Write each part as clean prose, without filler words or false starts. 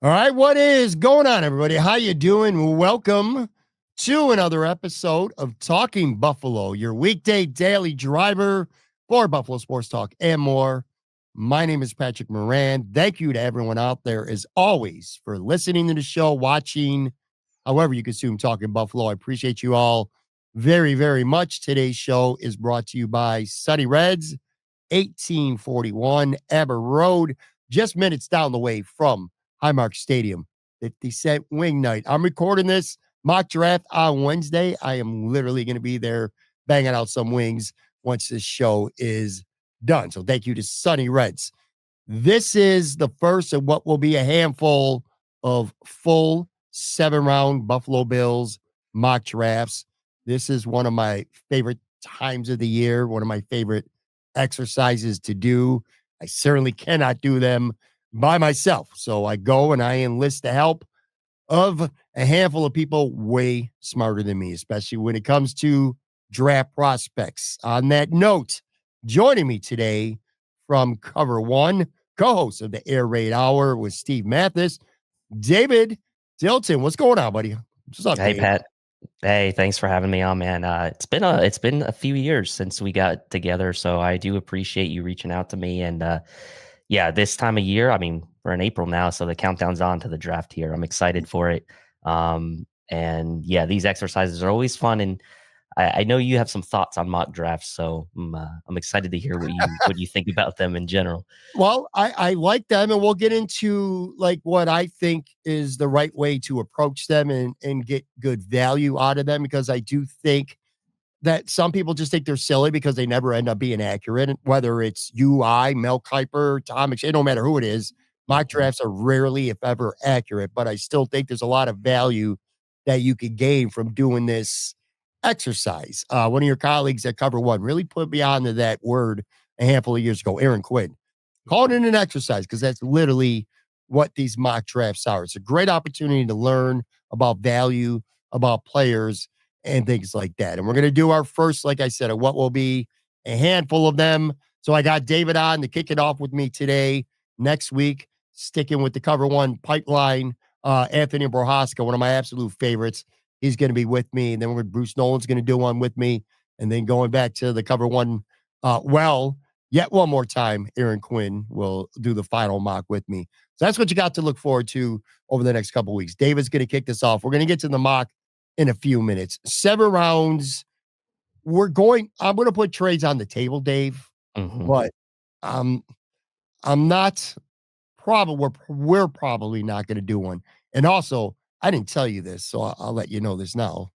All right, what is going on, everybody? How you doing? Welcome to another episode of Talking Buffalo, your weekday daily driver for Buffalo Sports Talk and more. My name is Patrick Moran. Thank you to everyone out there, as always, for listening to the show, watching, however you consume Talking Buffalo. I appreciate you all very, very much. Today's show is brought to you by Sunny Reds, 1841 Aber Road, just minutes down the way from Highmark Stadium, 50-cent wing night. I'm recording this mock draft on Wednesday. I am literally going to be there banging out some wings once this show is done. So thank you to Sunny Reds. This is the first of what will be a handful of full 7-round Buffalo Bills mock drafts. This is one of my favorite times of the year, one of my favorite exercises to do. I certainly cannot do them by myself. So I go and I enlist the help of a handful of people way smarter than me, especially when it comes to draft prospects. On that note, joining me today from Cover One, co-host of the Air Raid Hour with Steve Mathis, David Tilton. What's going on, buddy? What's up, Hey Dave? Pat. Hey, thanks for having me on, man. It's been a few years since we got together, so I do appreciate you reaching out to me. And yeah, this time of year, I mean, we're in April now, so the countdown's on to the draft here. I'm excited for it. And yeah, these exercises are always fun, and I know you have some thoughts on mock drafts, so I'm excited to hear what you think about them in general. Well, I like them, and we'll get into like what I think is the right way to approach them and get good value out of them, because I do think that some people just think they're silly because they never end up being accurate. Whether it's you, I, Mel Kiper, Tom, it don't matter who it is. Mock Mhm. drafts are rarely, if ever, accurate, but I still think there's a lot of value that you could gain from doing this exercise. One of your colleagues at Cover One really put me onto that word a handful of years ago, Aaron Quinn. Call it an exercise because that's literally what these mock drafts are. It's a great opportunity to learn about value, about players, and things like that. And we're going to do our first, like I said, of what will be a handful of them. So I got David on to kick it off with me today. Next week, sticking with the Cover One pipeline, Anthony Borhaska, one of my absolute favorites. He's going to be with me. And then Bruce Nolan's going to do one with me. And then going back to the Cover One, yet one more time, Aaron Quinn will do the final mock with me. So that's what you got to look forward to over the next couple of weeks. David's going to kick this off. We're going to get to the mock in a few minutes. 7 rounds. I'm going to put trades on the table, Dave, Mhm. but um, I'm not we're probably not going to do one. And also, I didn't tell you this, so I'll let you know this now.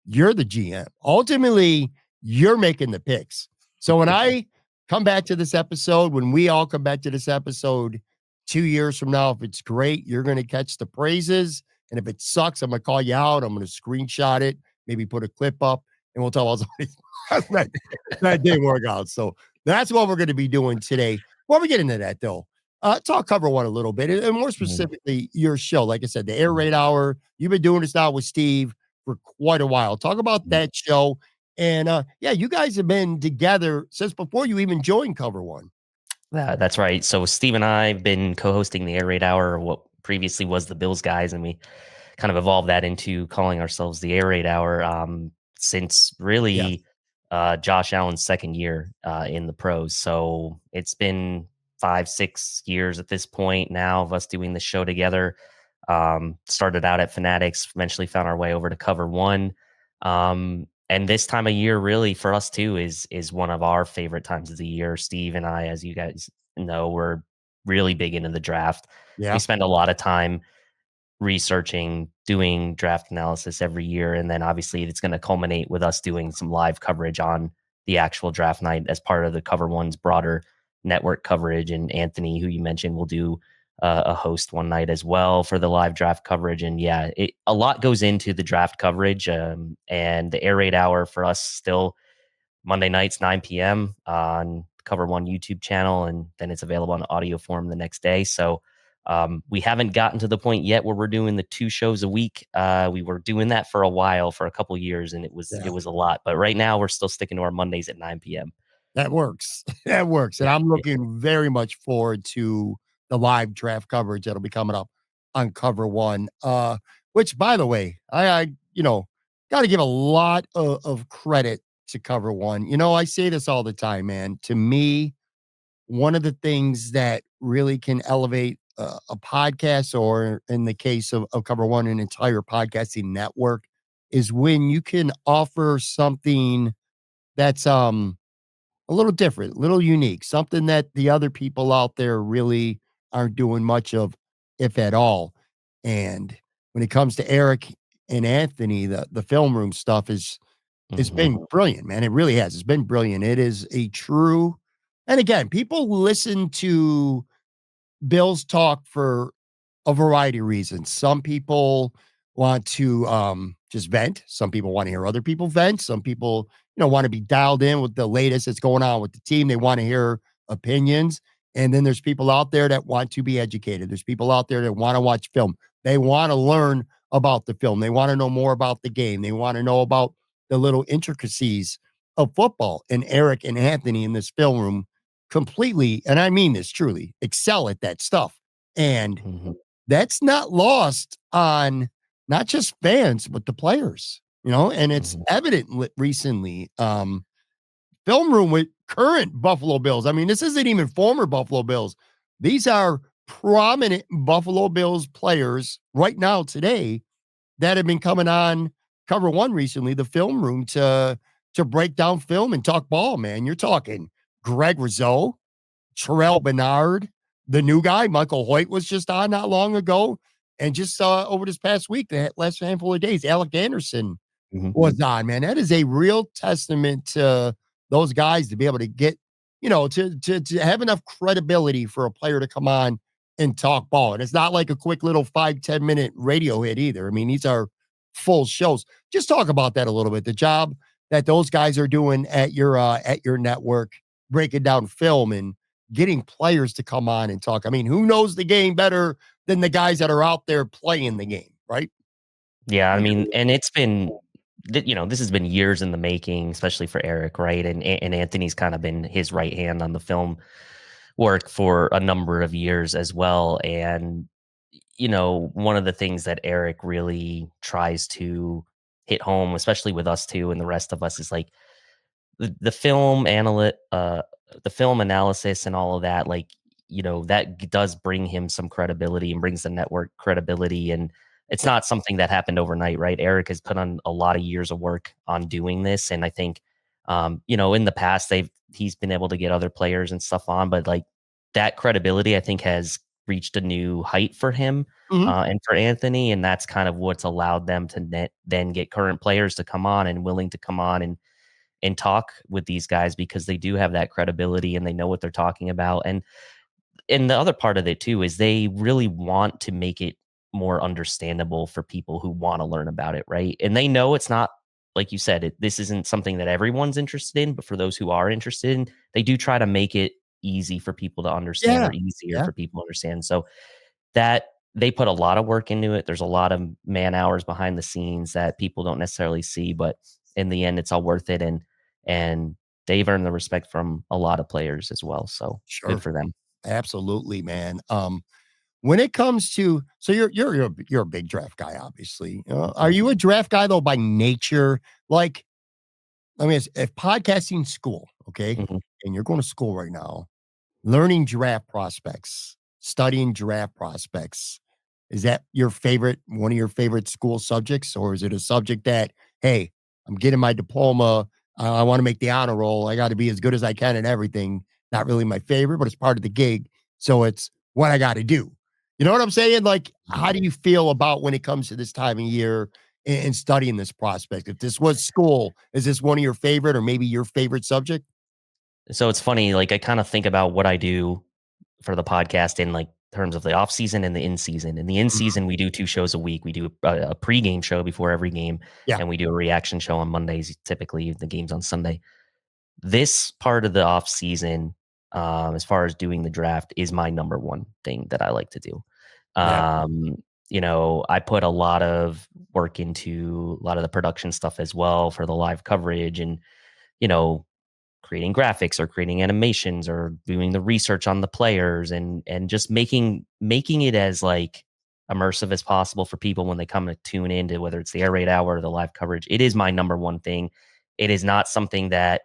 You're the GM. Ultimately, you're making the picks. So when I come back to this episode, when we all come back to this episode 2 years from now, if it's great, you're going to catch the praises. And if it sucks, I'm going to call you out. I'm going to screenshot it, maybe put a clip up, and we'll tell all that didn't work out. So that's what we're going to be doing today. Before we get into that, though, talk Cover One a little bit, and more Mhm. specifically, your show. Like I said, the Air Raid Hour. You've been doing this now with Steve for quite a while. Talk about Mhm. that show. And yeah, you guys have been together since before you even joined Cover One. That's right. So Steve and I have been co-hosting the Air Raid Hour, what previously was the Bills guys, and we kind of evolved that into calling ourselves the Air Raid Hour since Yes. really Josh Allen's second year in the pros. So it's been 5, 6 years at this point now of us doing the show together. Started out at Fanatics, eventually found our way over to Cover One. And this time of year, really for us too, is one of our favorite times of the year. Steve and I, as you guys know, we're really big into the draft. We Yeah. spend a lot of time researching, doing draft analysis every year, and then obviously it's going to culminate with us doing some live coverage on the actual draft night as part of the Cover One's broader network coverage. And Anthony, who you mentioned, will do a host one night as well for the live draft coverage. And yeah, a lot goes into the draft coverage, and the Air Raid Hour for us still Monday nights 9 p.m. on Cover One YouTube channel, and then it's available in audio form the next day. So we haven't gotten to the point yet where we're doing the 2 shows a week. We were doing that for a while, for a couple years, and it Yeah. was a lot. But right now, we're still sticking to our Mondays at 9 p.m. That works. That works. And Yeah, I'm yeah. looking very much forward to the live draft coverage that'll be coming up. on Cover One. Which, by the way, I got to give a lot of credit to Cover One. I say this all the time, man. To me, one of the things that really can elevate a podcast, or in the case of Cover One, an entire podcasting network, is when you can offer something that's a little different, a little unique, something that the other people out there really aren't doing much of, if at all. And when it comes to Eric and Anthony, the film room stuff is Mhm. been brilliant, man. It really has. It's been brilliant. It is a true, and again, people listen to Bill's talk for a variety of reasons. Some people want to just vent. Some people want to hear other people vent. Some people, want to be dialed in with the latest that's going on with the team. They want to hear opinions. And then there's people out there that want to be educated. There's people out there that want to watch film. They want to learn about the film. They want to know more about the game. They want to know about the little intricacies of football. And Eric and Anthony in this film room completely, and I mean this truly, excel at that stuff. And Mhm. that's not lost on not just fans, but the players, and it's Mhm. evident recently. Film room with current Buffalo Bills. I mean, this isn't even former Buffalo Bills. These are prominent Buffalo Bills players right now today that have been coming on Cover One recently, the film room to break down film and talk ball, man. You're talking Greg Rizzo, Terrell Bernard, the new guy, Michael Hoyt was just on not long ago. And just over this past week, the last handful of days, Alec Anderson Mhm. was on, man. That is a real testament to those guys to be able to get, to have enough credibility for a player to come on and talk ball. And it's not like a quick little 5-10 minute radio hit either. I mean, these are full shows. Just talk about that a little bit. The job that those guys are doing at your network, breaking down film and getting players to come on and talk. I mean, who knows the game better than the guys that are out there playing the game, right? Yeah, I mean, and it's been this has been years in the making, especially for Eric, right? And Anthony's kind of been his right hand on the film work for a number of years as well. And one of the things that Eric really tries to hit home, especially with us too, and the rest of us, is like the film analysis and all of that, like, that does bring him some credibility and brings the network credibility. And it's Yeah. not something that happened overnight, right? Eric has put on a lot of years of work on doing this. And I think, in the past, he's been able to get other players and stuff on, but like that credibility, I think, has reached a new height for him. Mhm. And for Anthony, and that's kind of what's allowed them to then get current players to come on and willing to come on and talk with these guys because they do have that credibility and they know what they're talking about. And the other part of it too is they really want to make it more understandable for people who want to learn about it, right? And they know it's not, like you said, this isn't something that everyone's interested in, but for those who are interested in, they do try to make it easy for people to understand, Yeah. or easier Yeah. for people to understand. So that they put a lot of work into it. There's a lot of man hours behind the scenes that people don't necessarily see, but in the end, it's all worth it. And they've earned the respect from a lot of players as well. So good Sure. for them. Absolutely, man. When it comes to, so you're a big draft guy, obviously. Are Mhm. you a draft guy though by nature? Like, I mean, if podcasting school, okay, Mhm. and you're going to school right now, learning draft prospects, studying draft prospects, is that one of your favorite school subjects, or is it a subject that, hey, I'm getting my diploma, I want to make the honor roll, I got to be as good as I can in everything? Not really my favorite, but it's part of the gig, so it's what I got to do. You know what I'm saying? Like, how do you feel about when it comes to this time of year and studying this prospect? If this was school, is this one of your favorite, or maybe your favorite subject? So it's funny, like I kind of think about what I do for the podcast in like terms of the off season and the in season. In the in Mhm. season, we do 2 shows a week. We do a pregame show before every game, Yeah. and we do a reaction show on Mondays. Typically, the game's on Sunday. This part of the off season, as far as doing the draft, is my number one thing that I like to do. Yeah. I put a lot of work into a lot of the production stuff as well for the live coverage, and you know, creating graphics or creating animations or doing the research on the players, and just making it as like immersive as possible for people when they come to tune in to whether it's the air raid hour or the live coverage. It is my number one thing. It is not something that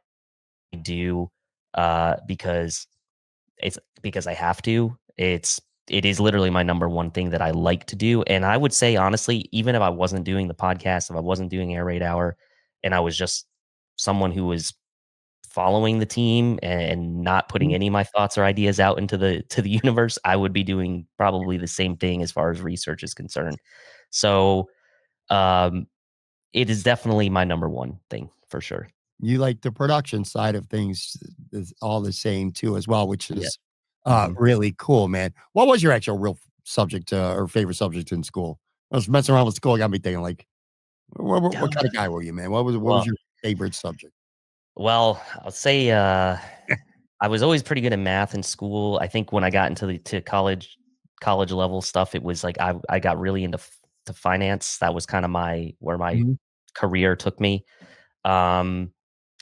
I do because I have to. It is literally my number one thing that I like to do. And I would say honestly, even if I wasn't doing the podcast, if I wasn't doing Air Raid Hour, and I was just someone who was following the team and not putting Mhm. any of my thoughts or ideas out into the universe, I would be doing probably the same thing as far as research is concerned. So um, it is definitely my number one thing for sure. You like the production side of things is all the same too as well, which Yeah. is Mhm. really cool, man. What was your actual real subject or favorite subject in school? I was messing around with school, got me thinking like, what kind of guy were you, man? What was Well, your favorite subject? I'll say I was always pretty good at math in school. I think when I got into the to college level stuff, it was like I got really into to finance. That was kind of where my Mhm. career took me. Um,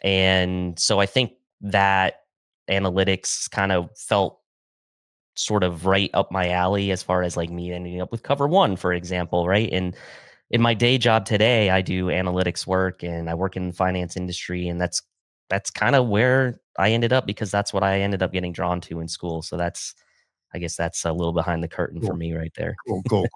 and so I think that analytics kind of felt sort of right up my alley as far as like me ending up with cover one, for example, right? And in my day job today, I do analytics work and I work in the finance industry, and that's kind of where I ended up because that's what I ended up getting drawn to in school. So I guess that's a little behind the curtain for Cool. me right there. Cool.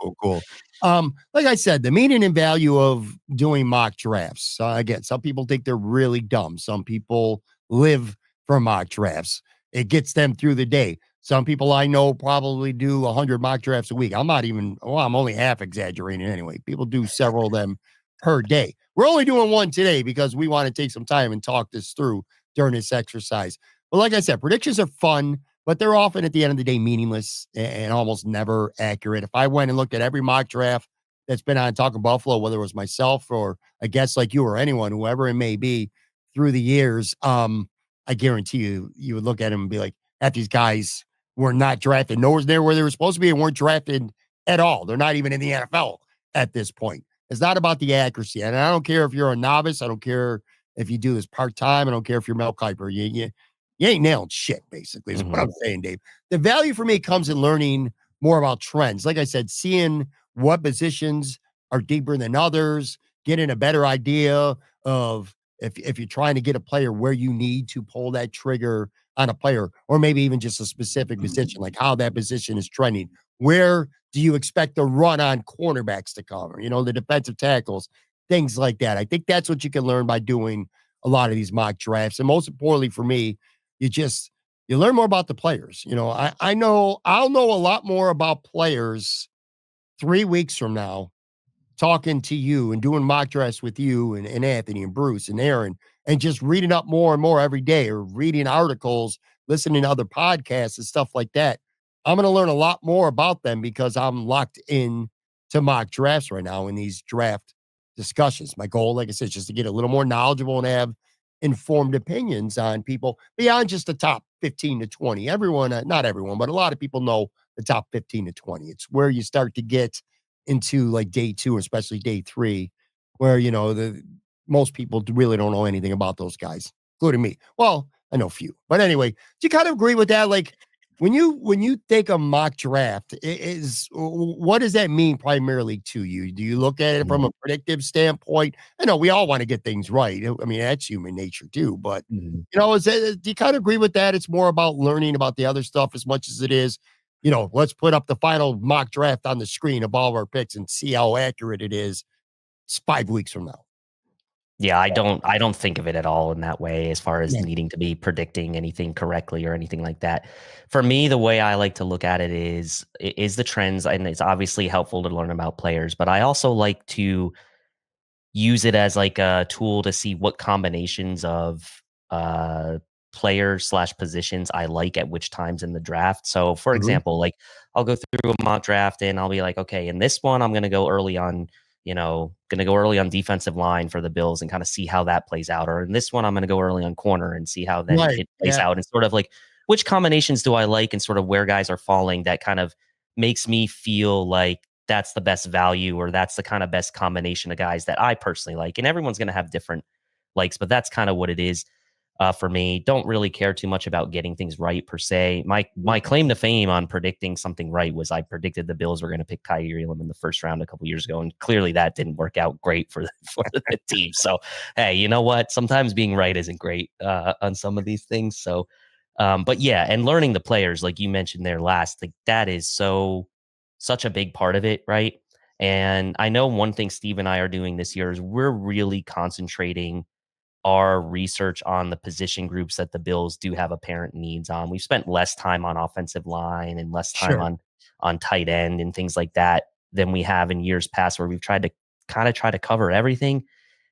Like I said, the meaning and value of doing mock drafts. Again, some people think they're really dumb. Some people live for mock drafts. It gets them through the day. Some people I know probably do 100 mock drafts a week. I'm not even, well, I'm only half exaggerating anyway. People do several of them per day. We're only doing one today because we want to take some time and talk this through during this exercise. But like I said, predictions are fun, but they're often at the end of the day meaningless and almost never accurate. If I went and looked at every mock draft that's been on Talking Buffalo, whether it was myself or a guest like you or anyone, whoever it may be, through the years, I guarantee you would look at him and be like, "At these guys were not drafted. Nowhere near where they were supposed to be, and weren't drafted at all. They're not even in the NFL at this point. It's not about the accuracy, and I don't care if you're a novice. I don't care if you do this part time. I don't care if you're Mel Kiper. You ain't nailing shit, basically, is what Mhm. I'm saying, Dave. The value for me comes in learning more about trends. Like I said, seeing what positions are deeper than others, getting a better idea of if you're trying to get a player where you need to pull that trigger on a player, or maybe even just a specific position, like how that position is trending. Where do you expect the run on cornerbacks to cover? The defensive tackles, things like that. I think that's what you can learn by doing a lot of these mock drafts. And most importantly for me, you just you learn more about the players. I know I'll know a lot more about players 3 weeks from now talking to you and doing mock drafts with you and Anthony and Bruce and Aaron and just reading up more and more every day or reading articles, listening to other podcasts and stuff like that. I'm going to learn a lot more about them because I'm locked in to mock drafts right now in these draft discussions. My goal, like I said, is just to get a little more knowledgeable and have informed opinions on people beyond just the top 15 to 20. Everyone, not everyone, but a lot of people know the top 15 to 20. It's where you start to get into like day two, especially day three, where the most people really don't know anything about those guys, including me. Well, I know few, but anyway, do you kind of agree with that? Like when you take a mock draft, what does that mean primarily to you? Do you look at it from Mhm. a predictive standpoint? I know we all want to get things right. I mean, that's human nature too, but Mhm. do you kind of agree with that? It's more about learning about the other stuff as much as it is let's put up the final mock draft on the screen of all of our picks and see how accurate it is 5 weeks from now. Yeah, I don't think of it at all in that way as far as Yeah. needing to be predicting anything correctly or anything like that. For me, the way I like to look at it is the trends, and it's obviously helpful to learn about players, but I also like to use it as like a tool to see what combinations of uh players slash positions I like at which times in the draft. So for Mhm. example, like I'll go through a mock draft and I'll be like, okay, in this one I'm gonna go early on, gonna go early on defensive line for the Bills and kind of see how that plays out. Or in this one, I'm gonna go early on corner and see how then Right. it plays Yeah. out. And sort of like which combinations do I like and sort of where guys are falling that kind of makes me feel like that's the best value or that's the kind of best combination of guys that I personally like. And everyone's going to have different likes, but that's kind of what it is. for me. Don't really care too much about getting things right per se. My claim to fame on predicting something right was I predicted the Bills were going to pick Kyrie Elam in the first round a couple years ago, and clearly that didn't work out great for the team. So hey, you know what? Sometimes being right isn't great on some of these things. So, but yeah, and learning the players like you mentioned there last, like that is such a big part of it, right? And I know one thing Steve and I are doing this year is we're really concentrating our research on the position groups that the Bills do have apparent needs on. We've spent less time on offensive line and less time Sure. on tight end and things like that than we have in years past, where we've tried to try to cover everything.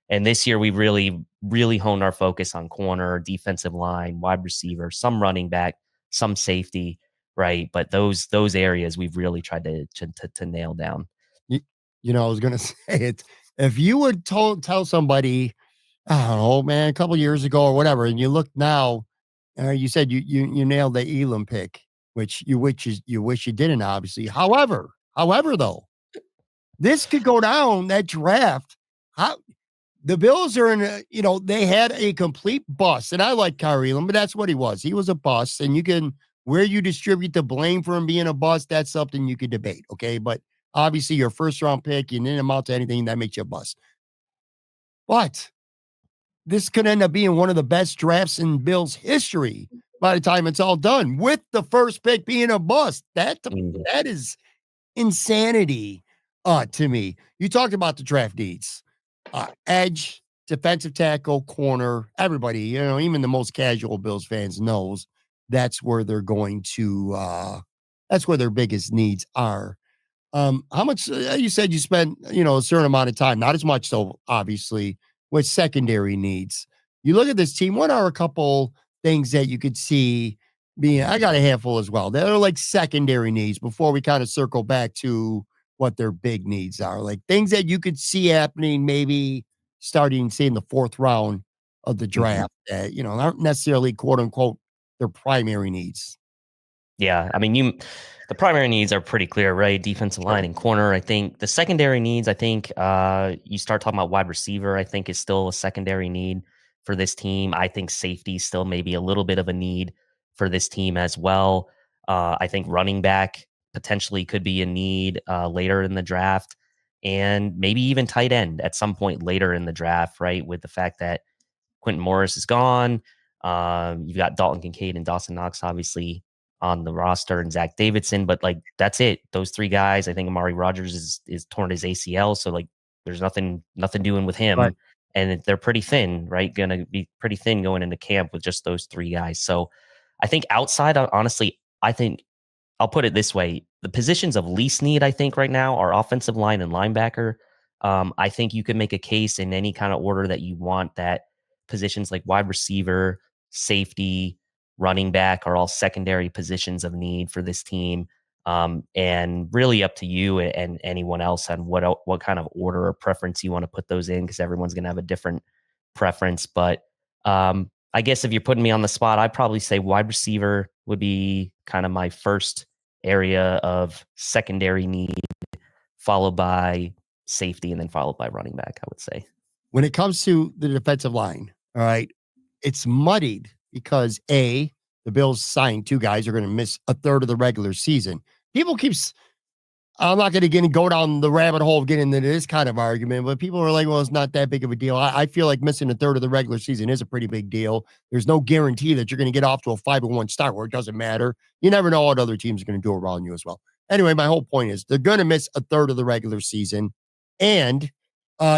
And this year we really honed our focus on corner, defensive line, wide receiver, some running back, some safety, right? But those areas we've really tried to nail down. You, I was gonna say it. If you would tell somebody, I don't know, man, a couple years ago or whatever, and you look now, you said you nailed the Elam pick, which you wish you didn't, obviously. However, though, this could go down that draft. How the Bills are in they had a complete bust, and I like Kyrie Elam, but that's what he was. He was a bust, and you can where you distribute the blame for him being a bust, that's something you could debate, okay? But obviously, your first round pick, you didn't amount to anything that makes you a bust. But this could end up being one of the best drafts in Bills history by the time it's all done, with the first pick being a bust. That is insanity to me. You talked about the draft needs. Edge, defensive tackle, corner, everybody, even the most casual Bills fans knows that's where they're going to that's where their biggest needs are. How much you said you spent, a certain amount of time, not as much so obviously, with secondary needs. You look at this team, what are a couple things that you could see being, I got a handful as well. That are like secondary needs before we kind of circle back to what their big needs are. Like things that you could see happening maybe starting say in the fourth round of the Mhm. draft that, aren't necessarily quote unquote their primary needs. Yeah, I mean, the primary needs are pretty clear, right? Defensive Sure. line and corner. I think the secondary needs. I think you start talking about wide receiver. I think is still a secondary need for this team. I think safety still maybe a little bit of a need for this team as well. I think running back potentially could be a need later in the draft, and maybe even tight end at some point later in the draft, right? With the fact that Quentin Morris is gone. You've got Dalton Kincaid and Dawson Knox, obviously, on the roster, and Zach Davidson, but like that's it. Those three guys. I think Amari Rogers is torn his ACL, so like there's nothing doing with Right. him, and they're pretty thin, right? Going to be pretty thin going into camp with just those three guys. So I think outside, honestly, I think I'll put it this way: the positions of least need, I think, right now are offensive line and linebacker. I think you could make a case in any kind of order that you want that positions like wide receiver, safety, running back are all secondary positions of need for this team. And really up to you and anyone else on what kind of order or preference you want to put those in, because everyone's going to have a different preference. But I guess if you're putting me on the spot, I'd probably say wide receiver would be kind of my first area of secondary need, followed by safety, and then followed by running back, I would say. When it comes to the defensive line, all right, it's muddied because the Bills signed two guys who are going to miss a third of the regular season. People keeps I'm not going to go down the rabbit hole of getting into this kind of argument, but people are like, well, it's not that big of a deal. I feel like missing a third of the regular season is a pretty big deal. There's no guarantee that you're going to get off to a 5-1 start where it doesn't matter. You never know what other teams are going to do around you as well. Anyway, my whole point is they're going to miss a third of the regular season. And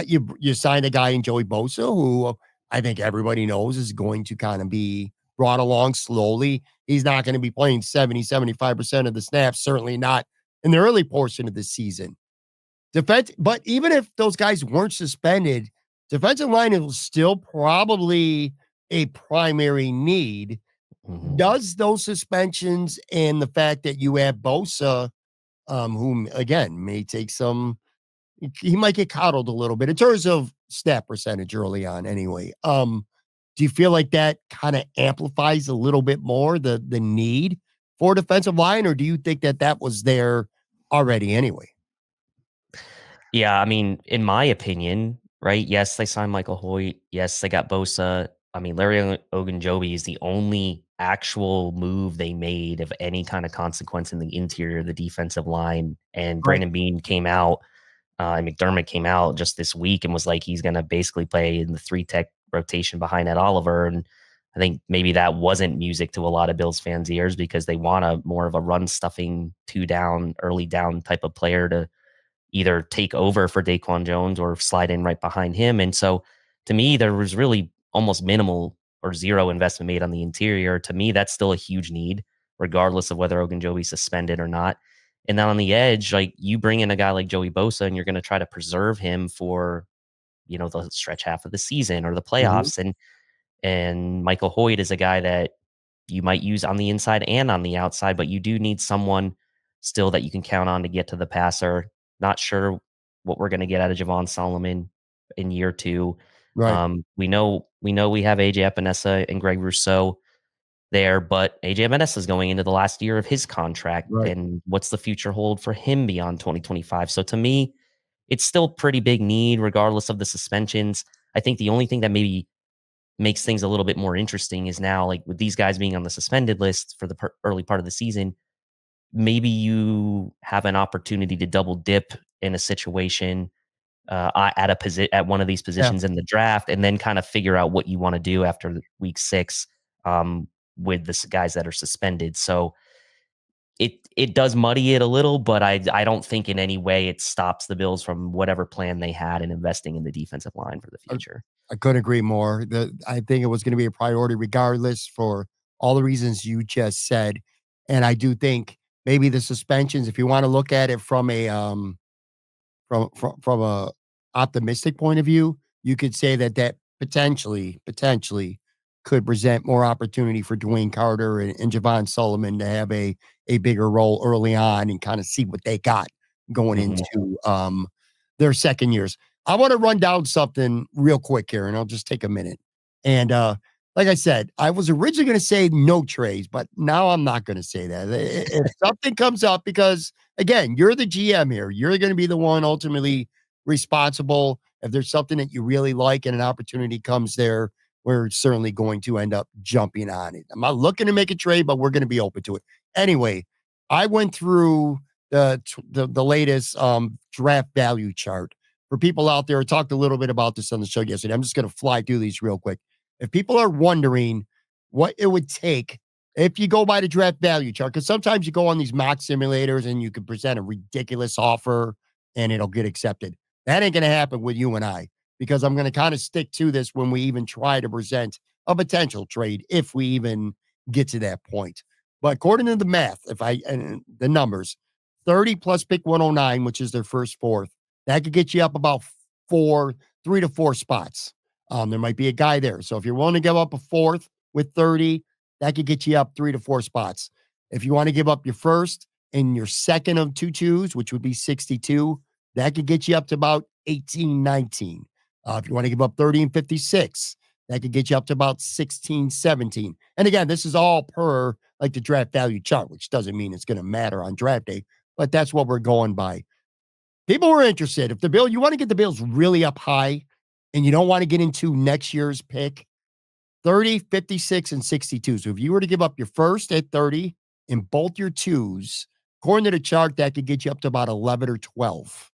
you signed a guy in Joey Bosa, who I think everybody knows is going to kind of be brought along slowly. He's not going to be playing 75% of the snaps, certainly not in the early portion of the season. But even if those guys weren't suspended, defensive line is still probably a primary need. Mhm. Does those suspensions and the fact that you have Bosa, whom again may take some, he might get coddled a little bit in terms of snap percentage early on anyway. Do you feel like that kind of amplifies a little bit more the need for defensive line, or do you think that that was there already anyway? Yeah, I mean, in my opinion, right? Yes, they signed Michael Hoyt. Yes, they got Bosa. I mean, Larry Ogunjobi is the only actual move they made of any kind of consequence in the interior of the defensive line. And Right. Brandon Beane came out, and McDermott came out just this week and was like, he's going to basically play in the 3-tech rotation behind Ed Oliver. And I think maybe that wasn't music to a lot of Bills fans' ears because they want a more of a run stuffing 2-down, early down type of player to either take over for Daquan Jones or slide in right behind him. And so to me, there was really almost minimal or zero investment made on the interior. To me, that's still a huge need, regardless of whether Ogunjobi's suspended or not. And then on the edge, like you bring in a guy like Joey Bosa and you're going to try to preserve him for, the stretch half of the season or the Mhm. playoffs. And Michael Hoyt is a guy that you might use on the inside and on the outside, but you do need someone still that you can count on to get to the passer. Not sure what we're going to get out of Javon Solomon in year 2. Right. We have AJ Epinesa and Greg Rousseau there, but AJ Epinesa is going into the last year of his contract. Right. And what's the future hold for him beyond 2025? So to me, it's still pretty big need, regardless of the suspensions. I think the only thing that maybe makes things a little bit more interesting is now, like with these guys being on the suspended list for the early part of the season, maybe you have an opportunity to double dip in a situation at one of these Yeah. positions in the draft, and then kind of figure out what you want to do after week 6 um, with the guys that are suspended. So it does muddy it a little, but I don't think in any way it stops the Bills from whatever plan they had in investing in the defensive line for the I future. I couldn't agree more. I think it was going to be a priority regardless for all the reasons you just said. And I do think maybe the suspensions, if you want to look at it from a from a optimistic point of view, you could say that potentially could present more opportunity for Dwayne Carter and Javon Solomon to have a bigger role early on and kind of see what they got going Mhm. into their second years. I want to run down something real quick here, and I'll just take a minute. And like I said, I was originally going to say no trades, but now I'm not going to say that. If something comes up, because again, you're the GM here. You're going to be the one ultimately responsible. If there's something that you really like and an opportunity comes there, we're certainly going to end up jumping on it. I'm not looking to make a trade, but we're going to be open to it. Anyway, I went through the latest draft value chart for people out there. I talked a little bit about this on the show yesterday. I'm just going to fly through these real quick. If people are wondering what it would take if you go by the draft value chart, because sometimes you go on these mock simulators and you can present a ridiculous offer and it'll get accepted. That ain't going to happen with you and I, because I'm going to kind of stick to this when we even try to present a potential trade, if we even get to that point. But according to the math, and the numbers, 30 plus pick 109, which is their first fourth, that could get you up about 3 to 4 spots. There might be a guy there. So if you're willing to give up a fourth with 30, that could get you up 3 to 4 spots. If you want to give up your first and your second of 2 twos, which would be 62, that could get you up to about 18, 19. If you want to give up 30 and 56, that could get you up to about 16, 17. And again, this is all per like the draft value chart, which doesn't mean it's going to matter on draft day, but that's what we're going by. People were interested. If you want to get the Bills really up high and you don't want to get into next year's pick, 30, 56, and 62. So if you were to give up your first at 30 and both your twos, according to the chart, that could get you up to about 11 or 12.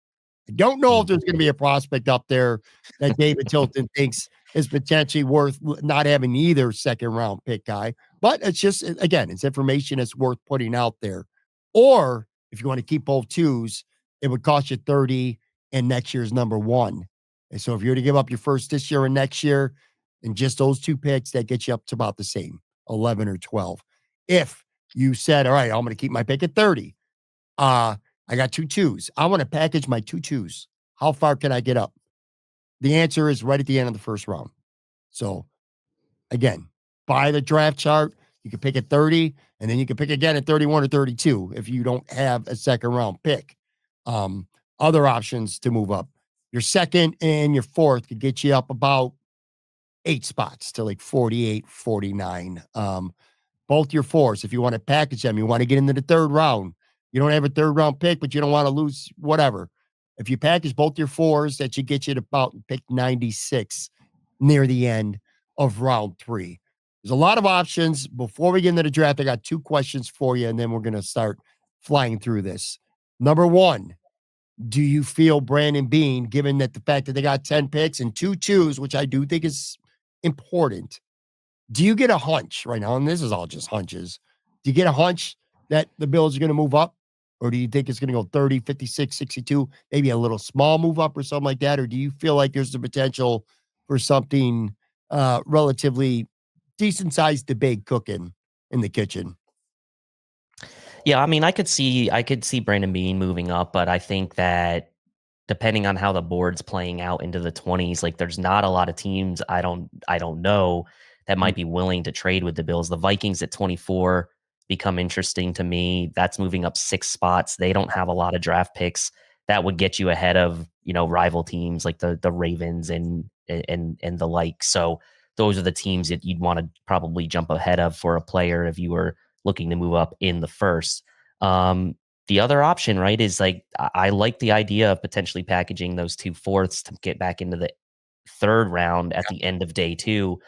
I don't know if Mhm. there's going to be a prospect up there that David Tilton thinks is potentially worth not having either second round pick guy, but it's just, again, it's information that's worth putting out there. Or if you want to keep both twos, it would cost you 30 and next year's number one. And so if you're to give up your first this year and next year, and just those two picks, that gets you up to about the same, 11 or 12. If you said, all right, I'm going to keep my pick at 30. I got 2 twos. I want to package my 2 twos. How far can I get up? The answer is right at the end of the first round. So again, buy the draft chart. You can pick at 30, and then you can pick again at 31 or 32 if you don't have a second round pick. Um, Other options to move up. Your second and your fourth could get you up about 8 spots to like 48, 49. Both your fours, if you want to package them, you want to get into the third round. You don't have a third round pick, but you don't want to lose whatever. If you package both your fours, that should get you to about pick 96 near the end of round 3. There's a lot of options. Before we get into the draft, I got 2 questions for you, and then we're going to start flying through this. Number 1, do you feel Brandon Beane, given that the fact that they got 10 picks and 2 twos, which I do think is important, do you get a hunch right now? And this is all just hunches. Do you get a hunch that the Bills are going to move up? Or do you think it's going to go 30, 56, 62, maybe a little small move up or something like that? Or do you feel like there's the potential for something relatively decent sized debate cooking in the kitchen? Yeah, I mean, I could see Brandon Beane moving up, but I think that depending on how the board's playing out into the 20s, like there's not a lot of teams I don't know that Mm, might be willing to trade with the Bills. The Vikings at 24 become interesting to me. That's moving up 6 spots. They don't have a lot of draft picks that would get you ahead of, rival teams like the Ravens and the like. So those are the teams that you'd want to probably jump ahead of for a player if you were looking to move up in the first. Um, the other option, right, is like I like the idea of potentially packaging those 2 fourths to get back into the third round at the end of day 2.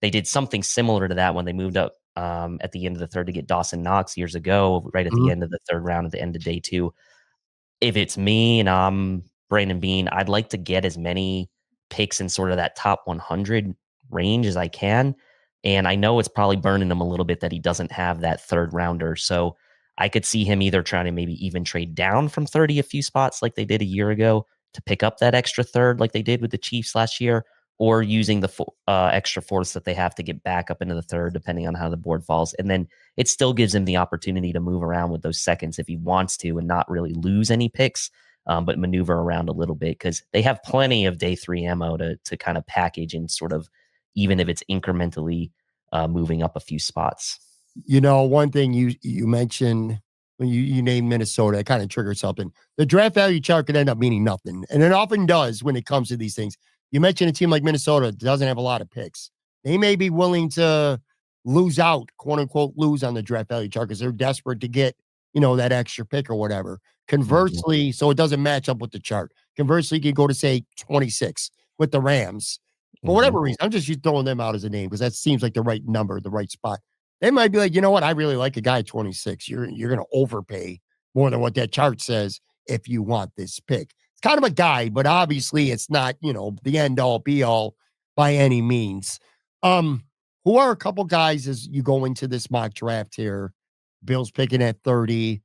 They did something similar to that when they moved up at the end of the third to get Dawson Knox years ago, right at the mhm. end of the third round at the end of day 2. If it's me and I'm Brandon Beane, I'd like to get as many picks in sort of that top 100 range as I can. And I know it's probably burning him a little bit that he doesn't have that third rounder. So I could see him either trying to maybe even trade down from 30 a few spots like they did a year ago to pick up that extra third like they did with the Chiefs last year, or using the extra fourths that they have to get back up into the third, depending on how the board falls. And then it still gives him the opportunity to move around with those seconds if he wants to and not really lose any picks, but maneuver around a little bit because they have plenty of day 3 ammo to kind of package and sort of, even if it's incrementally moving up a few spots. One thing you mentioned when you named Minnesota, it kind of triggered something. The draft value chart could end up meaning nothing, and it often does when it comes to these things. You mentioned a team like Minnesota that doesn't have a lot of picks. They may be willing to lose out, quote unquote, lose on the draft value chart because they're desperate to get that extra pick or whatever. Mhm, Conversely, so it doesn't match up with the chart. Conversely, you could go to say 26 with the Rams for mhm. whatever reason. I'm just throwing them out as a name because that seems like the right number, the right spot. They might be like, you know what? I really like a guy at 26. You're going to overpay more than what that chart says if you want this pick. It's kind of a guide, but obviously it's not, the end all be all by any means. Um, who are a couple guys as you go into this mock draft here? Bill's picking at 30.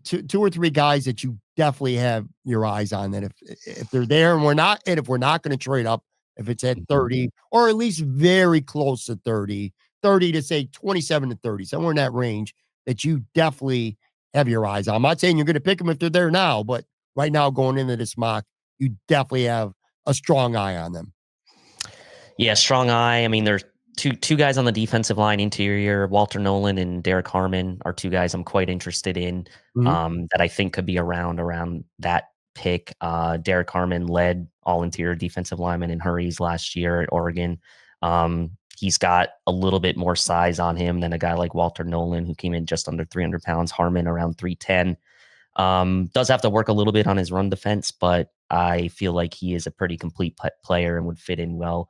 Two or three guys that you definitely have your eyes on that if they're there and if we're not going to trade up, if it's at Mhm. 30 or at least very close to 30 to say 27 to 30, somewhere in that range that you definitely have your eyes on. I'm not saying you're going to pick them if they're there now, but right now going into this mock, you definitely have a strong eye on them. Yeah, strong eye. I mean, there's two guys on the defensive line interior. Walter Nolan and Derek Harmon are 2 guys I'm quite interested in, Mhm. that I think could be around that pick. Derek Harmon led all interior defensive linemen in hurries last year at Oregon. He's got a little bit more size on him than a guy like Walter Nolan, who came in just under 300 pounds. Harmon around 310. Does have to work a little bit on his run defense, but I feel like he is a pretty complete player and would fit in well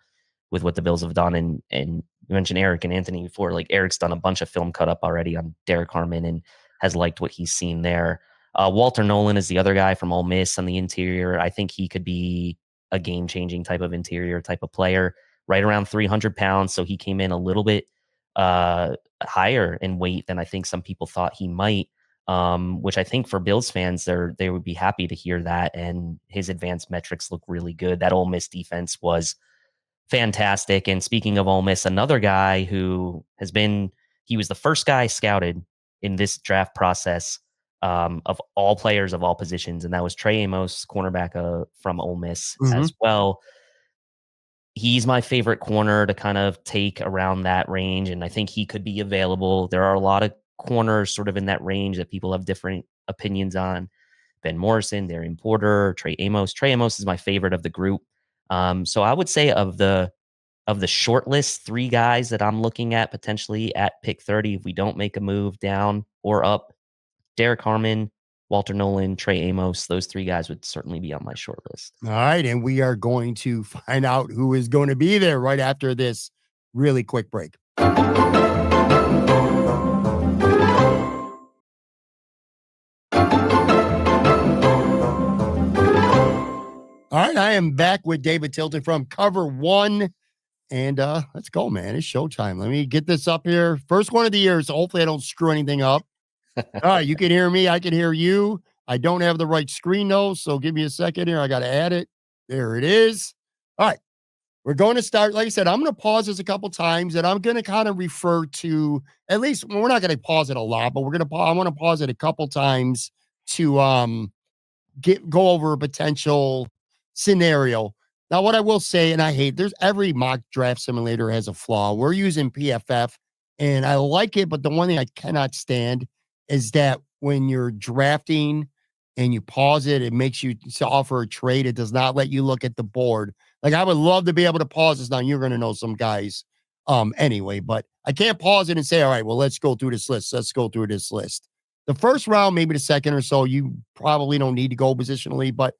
with what the Bills have done. And you mentioned Eric and Anthony before. Like Eric's done a bunch of film cut up already on Derek Harmon and has liked what he's seen there. Walter Nolan is the other guy from Ole Miss on the interior. I think he could be a game changing type of interior type of player, right around 300 pounds. So he came in a little bit uh, higher in weight than I think some people thought he might. Which I think for Bills fans, they would be happy to hear that. And his advanced metrics look really good. That Ole Miss defense was fantastic. And speaking of Ole Miss, another guy who he was the first guy scouted in this draft process, of all players of all positions, and that was Trey Amos, cornerback from Ole Miss Mhm. as well. He's my favorite corner to kind of take around that range, and I think he could be available. There are a lot of corners sort of in that range that people have different opinions on. Ben Morrison, Darian Porter, Trey Amos. Trey Amos is my favorite of the group. So I would say of the short list, 3 guys that I'm looking at potentially at pick 30, if we don't make a move down or up, Derek Harmon, Walter Nolan, Trey Amos, those 3 guys would certainly be on my short list. All right. And we are going to find out who is going to be there right after this really quick break. All right, I am back with David Tilton from Cover One. And let's go, man. It's showtime. Let me get this up here. First one of the year, so hopefully I don't screw anything up. All right, you can hear me. I can hear you. I don't have the right screen though, so give me a second here. I got to add it. There it is. All right, we're going to start. Like I said, I'm going to pause this a couple times, and I'm going to kind of refer to at least. Well, we're not going to pause it a lot, but we're going to. I want to pause it a couple times to go over a potential scenario. Now, what I will say, and I hate, there's every mock draft simulator has a flaw. We're using PFF, and I like it, but the one thing I cannot stand is that when you're drafting and you pause it, it makes you to offer a trade. It does not let you look at the board. Like I would love to be able to pause this. Now you're going to know some guys, anyway, but I can't pause it and say, all right, well, let's go through this list. Let's go through this list. The first round, maybe the second or so, you probably don't need to go positionally, but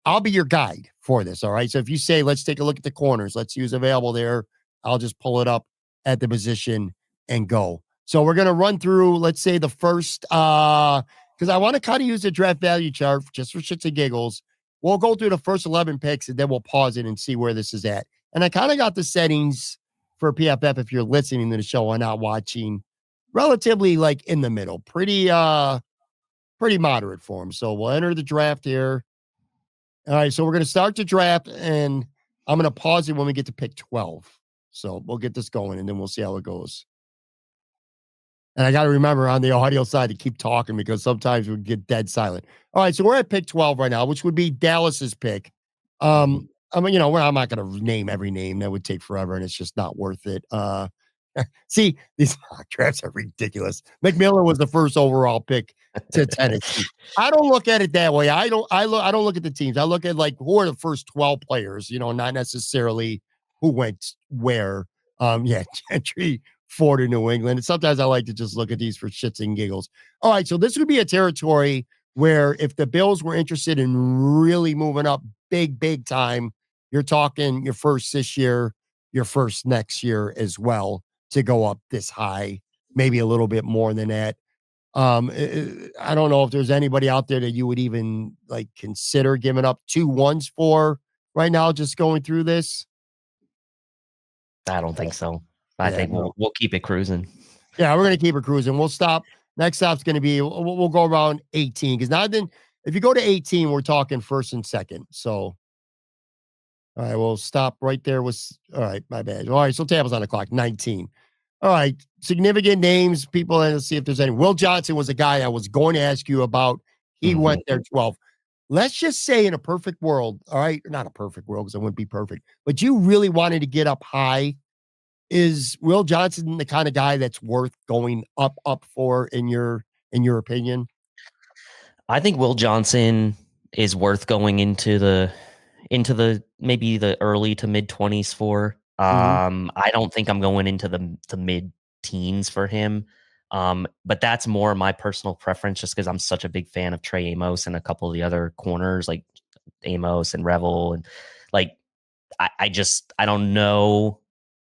I'll be your guide for this. All right. So if you say, let's take a look at the corners, let's use available there, I'll just pull it up at the position and go. So we're going to run through, let's say the first, because I want to kind of use the draft value chart just for shits and giggles. We'll go through the first 11 picks and then we'll pause it and see where this is at. And I kind of got the settings for PFF if you're listening to the show and not watching, relatively like in the middle, pretty moderate for him. So we'll enter the draft here. All right, so we're going to start the draft, and I'm going to pause it when we get to pick 12. So we'll get this going, and then we'll see how it goes. And I got to remember on the audio side to keep talking because sometimes we get dead silent. All right, so we're at pick 12 right now, which would be Dallas's pick. I mean, I'm not going to name every name. That would take forever, and it's just not worth it. See, these mock drafts are ridiculous. McMillan was the first overall pick to Tennessee. I don't look at it that way. I don't look at the teams. I look at like who are the first 12 players, not necessarily who went where. Gentry, Ford to New England. And sometimes I like to just look at these for shits and giggles. All right, so this would be a territory where if the Bills were interested in really moving up big time, you're talking your first this year, your first next year as well to go up this high, maybe a little bit more than that. I don't know if there's anybody out there that you would even like consider giving up 2 1s for right now, just going through this. I don't think so. I Yeah, think we'll keep it cruising. Yeah, we're gonna keep it cruising. We'll stop. Next stop's gonna be we'll go around 18 because now then if you go to 18, we're talking first and second. So all right, we'll stop right there. All right, my bad. All right, so Tampa's on the clock, 19. All right, significant names, people, and let's see if there's any. Will Johnson was a guy I was going to ask you about. He went there 12. Let's just say in a perfect world, all right, not a perfect world because it wouldn't be perfect, but you really wanted to get up high. Is Will Johnson the kind of guy that's worth going up for in your opinion? I think Will Johnson is worth going into the maybe the early to mid 20s for. Mhm. I don't think I'm going into the mid teens for him. But that's more my personal preference just because I'm such a big fan of Trey Amos and a couple of the other corners like Amos and Revel and like I don't know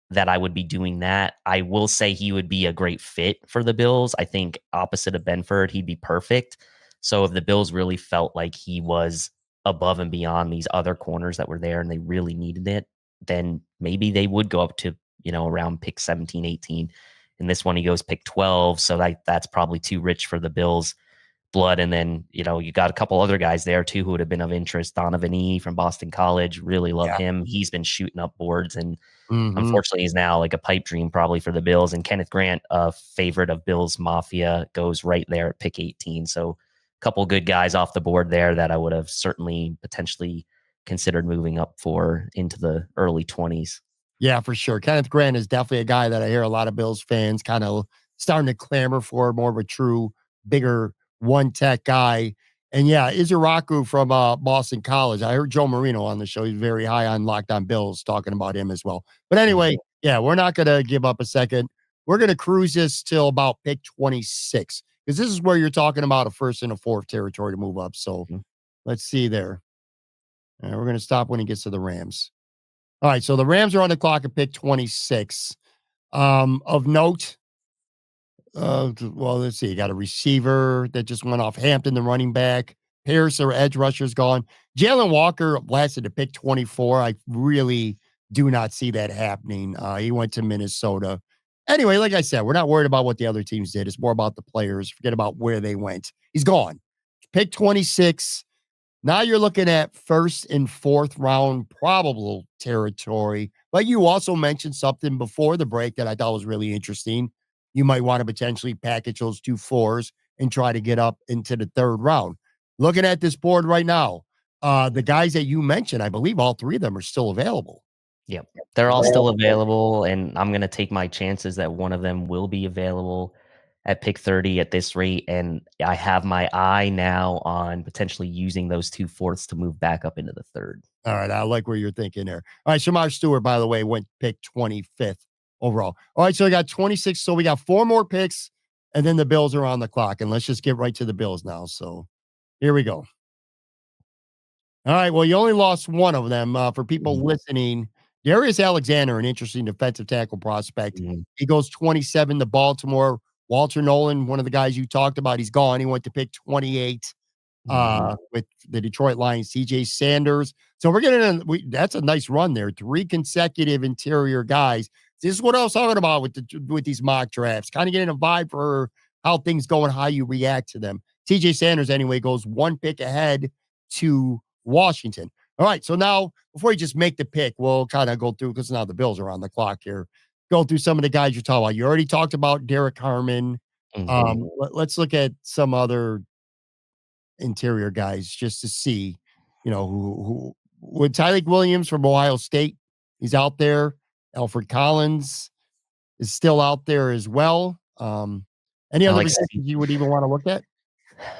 that I would be doing that. I will say he would be a great fit for the Bills. I think opposite of Benford, he'd be perfect. So if the Bills really felt like he was above and beyond these other corners that were there and they really needed it, then maybe they would go up to, around pick 17, 18. And this one he goes pick 12. So that's probably too rich for the Bills blood. And then, you got a couple other guys there too who would have been of interest. Donovan E from Boston College, really love Yeah. him. He's been shooting up boards and Mhm. unfortunately he's now like a pipe dream probably for the Bills. And Kenneth Grant, a favorite of Bills Mafia, goes right there at pick 18. So a couple good guys off the board there that I would have certainly potentially considered moving up for into the early 20s. Yeah, for sure. Kenneth Grant is definitely a guy that I hear a lot of Bills fans kind of starting to clamor for, more of a true, bigger one tech guy. And yeah, Izuraku from Boston College. I heard Joe Marino on the show. He's very high on Locked On Bills talking about him as well. But anyway, yeah, we're not going to give up a second. We're going to cruise this till about pick 26 because this is where you're talking about a first and a fourth territory to move up. So let's see there. And we're going to stop when he gets to the Rams. All right, so the Rams are on the clock at pick 26. Of note, well, let's see. You got a receiver that just went off Hampton, the running back. Pierce, or edge rusher's gone. Jalen Walker lasted to pick 24. I really do not see that happening. He went to Minnesota. Anyway, like I said, we're not worried about what the other teams did. It's more about the players. Forget about where they went. He's gone. Pick 26. Now you're looking at first and fourth round probable territory. But you also mentioned something before the break that I thought was really interesting. You might want to potentially package those two fours and try to get up into the third round. Looking at this board right now, the guys that you mentioned, I believe all three of them are still available. Yep. They're all still available, and I'm going to take my chances that one of them will be available at pick 30 at this rate. And I have my eye now on potentially using those 2/4 to move back up into the third. All right. I like where you're thinking there. All right. Shamar Stewart, by the way, went pick 25th overall. All right. So we got 26. So we got four more picks, and then the Bills are on the clock. And let's just get right to the Bills now. So here we go. All right. Well, you only lost one of them. For people listening, Darius Alexander, an interesting defensive tackle prospect. Mhm. He goes 27 to Baltimore. Walter Nolan, one of the guys you talked about, he's gone. He went to pick 28 Mhm. with the Detroit Lions, CJ Sanders. So we're getting that's a nice run there. Three consecutive interior guys. This is what I was talking about with these mock drafts, kind of getting a vibe for how things go and how you react to them. CJ Sanders, anyway, goes one pick ahead to Washington. All right. So now, before you just make the pick, we'll kind of go through because now the Bills are on the clock here. Go through some of the guys you're talking about. You already talked about Derek Harmon. Mhm. Let's look at some other interior guys just to see, who would Tyreek Williams from Ohio State. He's out there. Alfred Collins is still out there as well. Any I other like positions C you would even want to look at?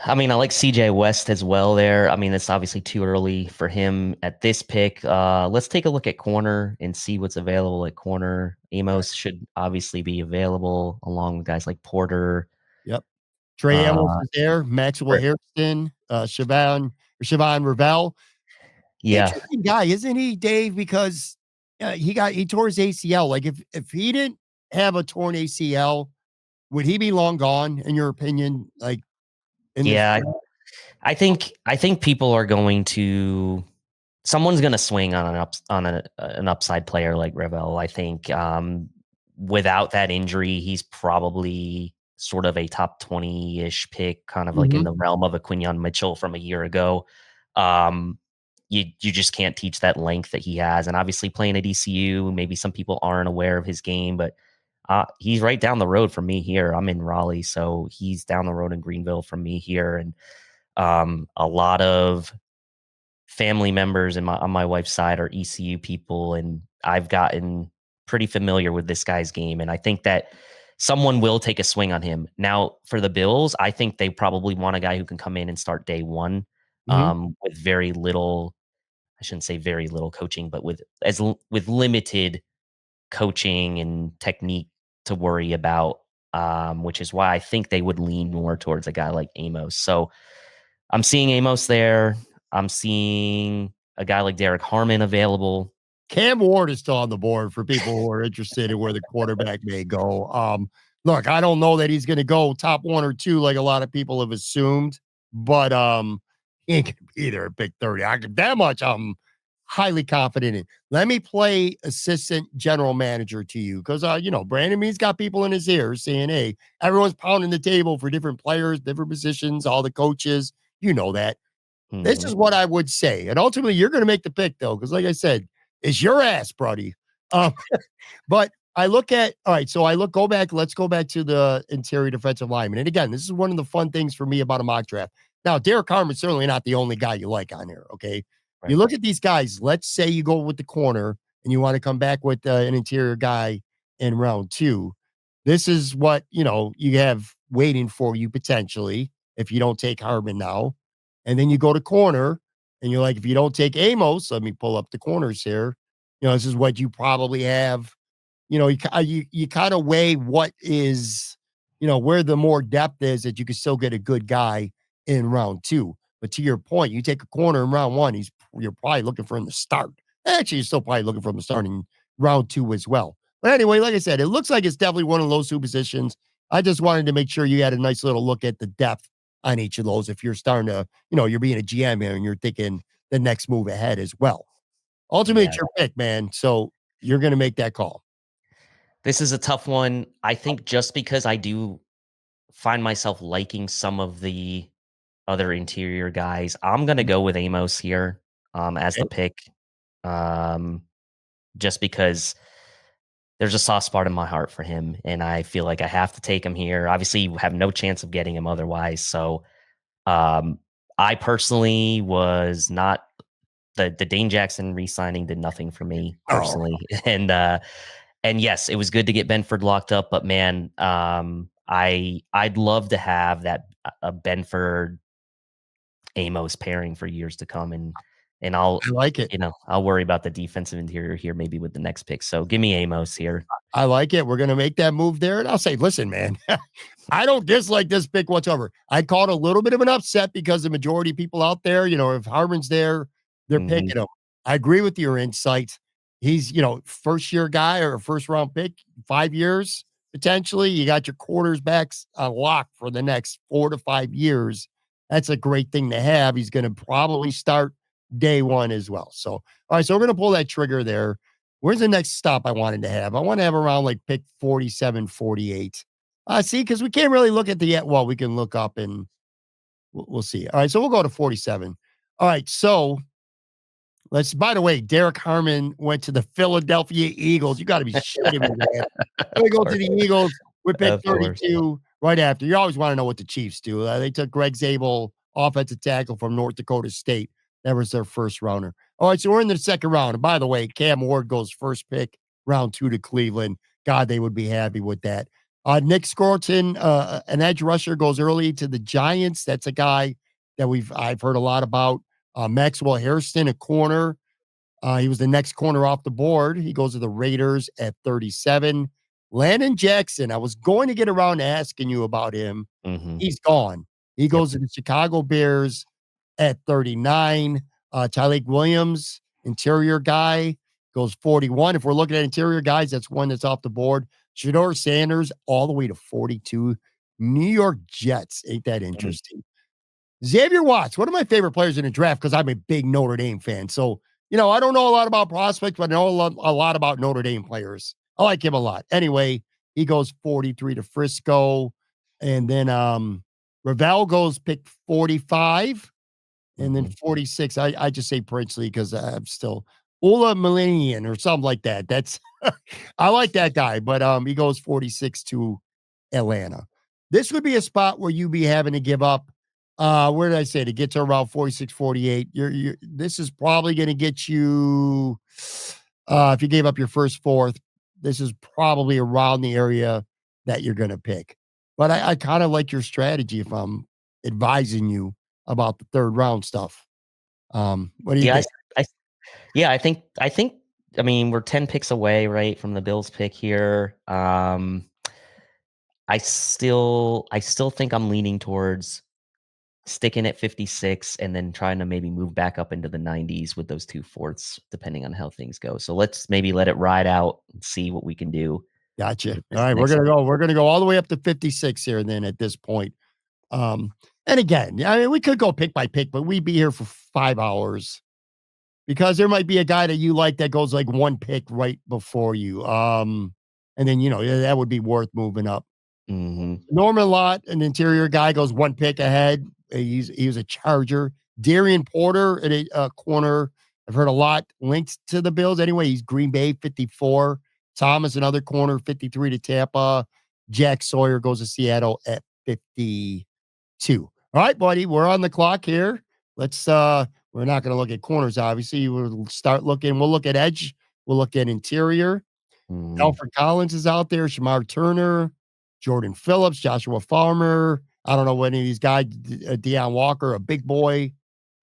I like CJ West as well there. I mean, it's obviously too early for him at this pick. Let's take a look at corner and see what's available at corner. Amos should obviously be available along with guys like Porter. Yep. Trey Amos Uh, is there. Maxwell Right. Harrison, Siobhan Ravel. Yeah. Interesting guy, isn't he, Dave? Because he tore his ACL. Like if he didn't have a torn ACL, would he be long gone in your opinion? Like in this Yeah. draft? I think people are going to someone's going to swing on an upside player like Revel. I think without that injury, he's probably sort of a top 20-ish pick, kind of like in Mhm. the realm of a Quinyon Mitchell from a year ago. Um, you just can't teach that length that he has, and obviously playing at ECU, maybe some people aren't aware of his game, but he's right down the road from me here. I'm in Raleigh, so he's down the road in Greenville from me here, and a lot of family members on my wife's side are ECU people, and I've gotten pretty familiar with this guy's game, and I think that someone will take a swing on him. Now, for the Bills, I think they probably want a guy who can come in and start day one, Mhm. with very little. I shouldn't say very little coaching, but with limited coaching and technique to worry about, which is why I think they would lean more towards a guy like Amos. So I'm seeing Amos there. I'm seeing a guy like Derek Harmon available. Cam Ward is still on the board for people who are interested in where the quarterback may go. Look, I don't know that he's going to go top one or two like a lot of people have assumed, but he ain't going to be there at pick 30. That much I'm highly confident in. Let me play assistant general manager to you because, Brandon Means got people in his ears saying, hey, everyone's pounding the table for different players, different positions, all the coaches. You know that. This Mhm. is what I would say. And ultimately, you're going to make the pick, though, because like I said, it's your ass, buddy. Um, but I look at, all right, so let's go back to the interior defensive lineman. And again, this is one of the fun things for me about a mock draft. Now, Derek Carmen's certainly not the only guy you like on here, okay? You Right. look at these guys, let's say you go with the corner and you want to come back with an interior guy in round two. This is what, you have waiting for you potentially if you don't take Harmon now. And then you go to corner and you're like, if you don't take Amos, let me pull up the corners here. This is what you probably have. You kind of weigh what is, where the more depth is that you can still get a good guy in round two. But to your point, you take a corner in round one, you're probably looking for him to start. Actually, you're still probably looking for him to start in round two as well. But anyway, like I said, it looks like it's definitely one of those two positions. I just wanted to make sure you had a nice little look at the depth on each of those. If you're starting to, you're being a GM here and you're thinking the next move ahead as well. Ultimately, Yeah. it's your pick, man. So you're going to make that call. This is a tough one. I think just because I do find myself liking some of the other interior guys, I'm gonna go with Amos here, as the Okay. pick, um, just because there's a soft spot in my heart for him, and I feel like I have to take him here. Obviously, you have no chance of getting him otherwise, so, um, I personally was not the Dane Jackson re-signing did nothing for me Oh, personally, and yes, it was good to get Benford locked up, but man, I'd love to have that a Benford Amos pairing for years to come, and I like it. I'll worry about the defensive interior here maybe with the next pick. So give me Amos here. I like it. We're going to make that move there. And I'll say, listen, man, I don't dislike this pick whatsoever. I caught a little bit of an upset because the majority of people out there, if Harmon's there, they're Hmm. picking him. I agree with your insight. He's, first year guy or a first round pick, 5 years potentially. You got your quarterbacks locked for the next 4 to 5 years. That's a great thing to have. He's going to probably start day one as well. So, all right. So we're going to pull that trigger there. Where's the next stop I wanted to have? I want to have around like pick 47, 48. See, because we can't really look at the yet. Well, we can look up and we'll see. All right, so we'll go to 47. All right, so by the way, Derek Harmon went to the Philadelphia Eagles. You got to be shitting me, man. Let me Of go to course. the Eagles. We picked Of course. 32 right after. You always want to know what the Chiefs do. They took Greg Zabel, offensive tackle from North Dakota State. That was their first rounder. All right, so we're in the second round. And by the way, Cam Ward goes first pick, round 2 to Cleveland. God, they would be happy with that. Nick Scroton, an edge rusher, goes early to the Giants. That's a guy that I've heard a lot about. Maxwell Hairston, a corner. He was the next corner off the board. He goes to the Raiders at 37. Landon Jackson, I was going to get around to asking you about him. Hmm. He's gone. He Yep. goes to the Chicago Bears at 39. Tyleik Williams, interior guy, goes 41. If we're looking at interior guys, that's one that's off the board. Shador Sanders, all the way to 42. New York Jets. Ain't that Mm. interesting? Xavier Watts, one of my favorite players in the draft because I'm a big Notre Dame fan. So, I don't know a lot about prospects, but I know a lot about Notre Dame players. I like him a lot. Anyway, he goes 43 to Frisco. And then Ravel goes pick 45. And then Mhm. 46. I just say Princely because I'm still Ola Millennian or something like that. That's I like that guy, but he goes 46 to Atlanta. This would be a spot where you'd be having to give up. Where did I say to get to around 46, 48? This is probably going to get you if you gave up your first fourth, this is probably around the area that you're going to pick. But I kind of like your strategy if I'm advising you about the third round stuff. What do you Yeah, think? I yeah, I think I mean, we're 10 picks away, right, from the Bills pick here. I still think I'm leaning towards sticking at 56 and then trying to maybe move back up into the 90s with those 2 fourths, depending on how things go. So let's maybe let it ride out and see what we can do Gotcha. with All this right, we're next gonna pick. go. We're gonna go all the way up to 56 here. Then at this point, and again, I mean, we could go pick by pick, but we'd be here for 5 hours because there might be a guy that you like that goes like one pick right before you. And then yeah, that would be worth moving up. Mhm. Norman Lott, an interior guy, goes one pick ahead. He was a Charger. Darian Porter at a corner. I've heard a lot linked to the Bills. Anyway, he's Green Bay 54. Thomas, another corner, 53 to Tampa. Jack Sawyer goes to Seattle at 52. All right, buddy, we're on the clock here. Let's we're not going to look at corners, obviously. We'll start looking. We'll look at edge. We'll look at interior. Mhm. Alfred Collins is out there, Shamar Turner, Jordan Phillips, Joshua Farmer. I don't know what any of these guys, Deion Walker, a big boy,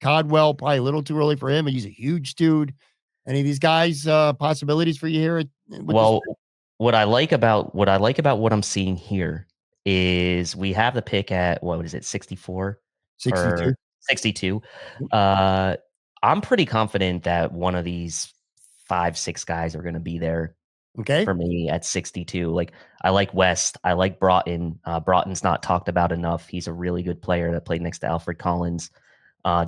Codwell, probably a little too early for him. He's a huge dude. Any of these guys, possibilities for you here with this Well, what I like about what I'm seeing here is we have the pick at what is it, 64 or 62? 62. Uh, I'm pretty confident that one of these 5, 6 guys are gonna be there. Okay. for me at 62. Like I like West. I like Broughton. Broughton's not talked about enough. He's a really good player that played next to Alfred Collins.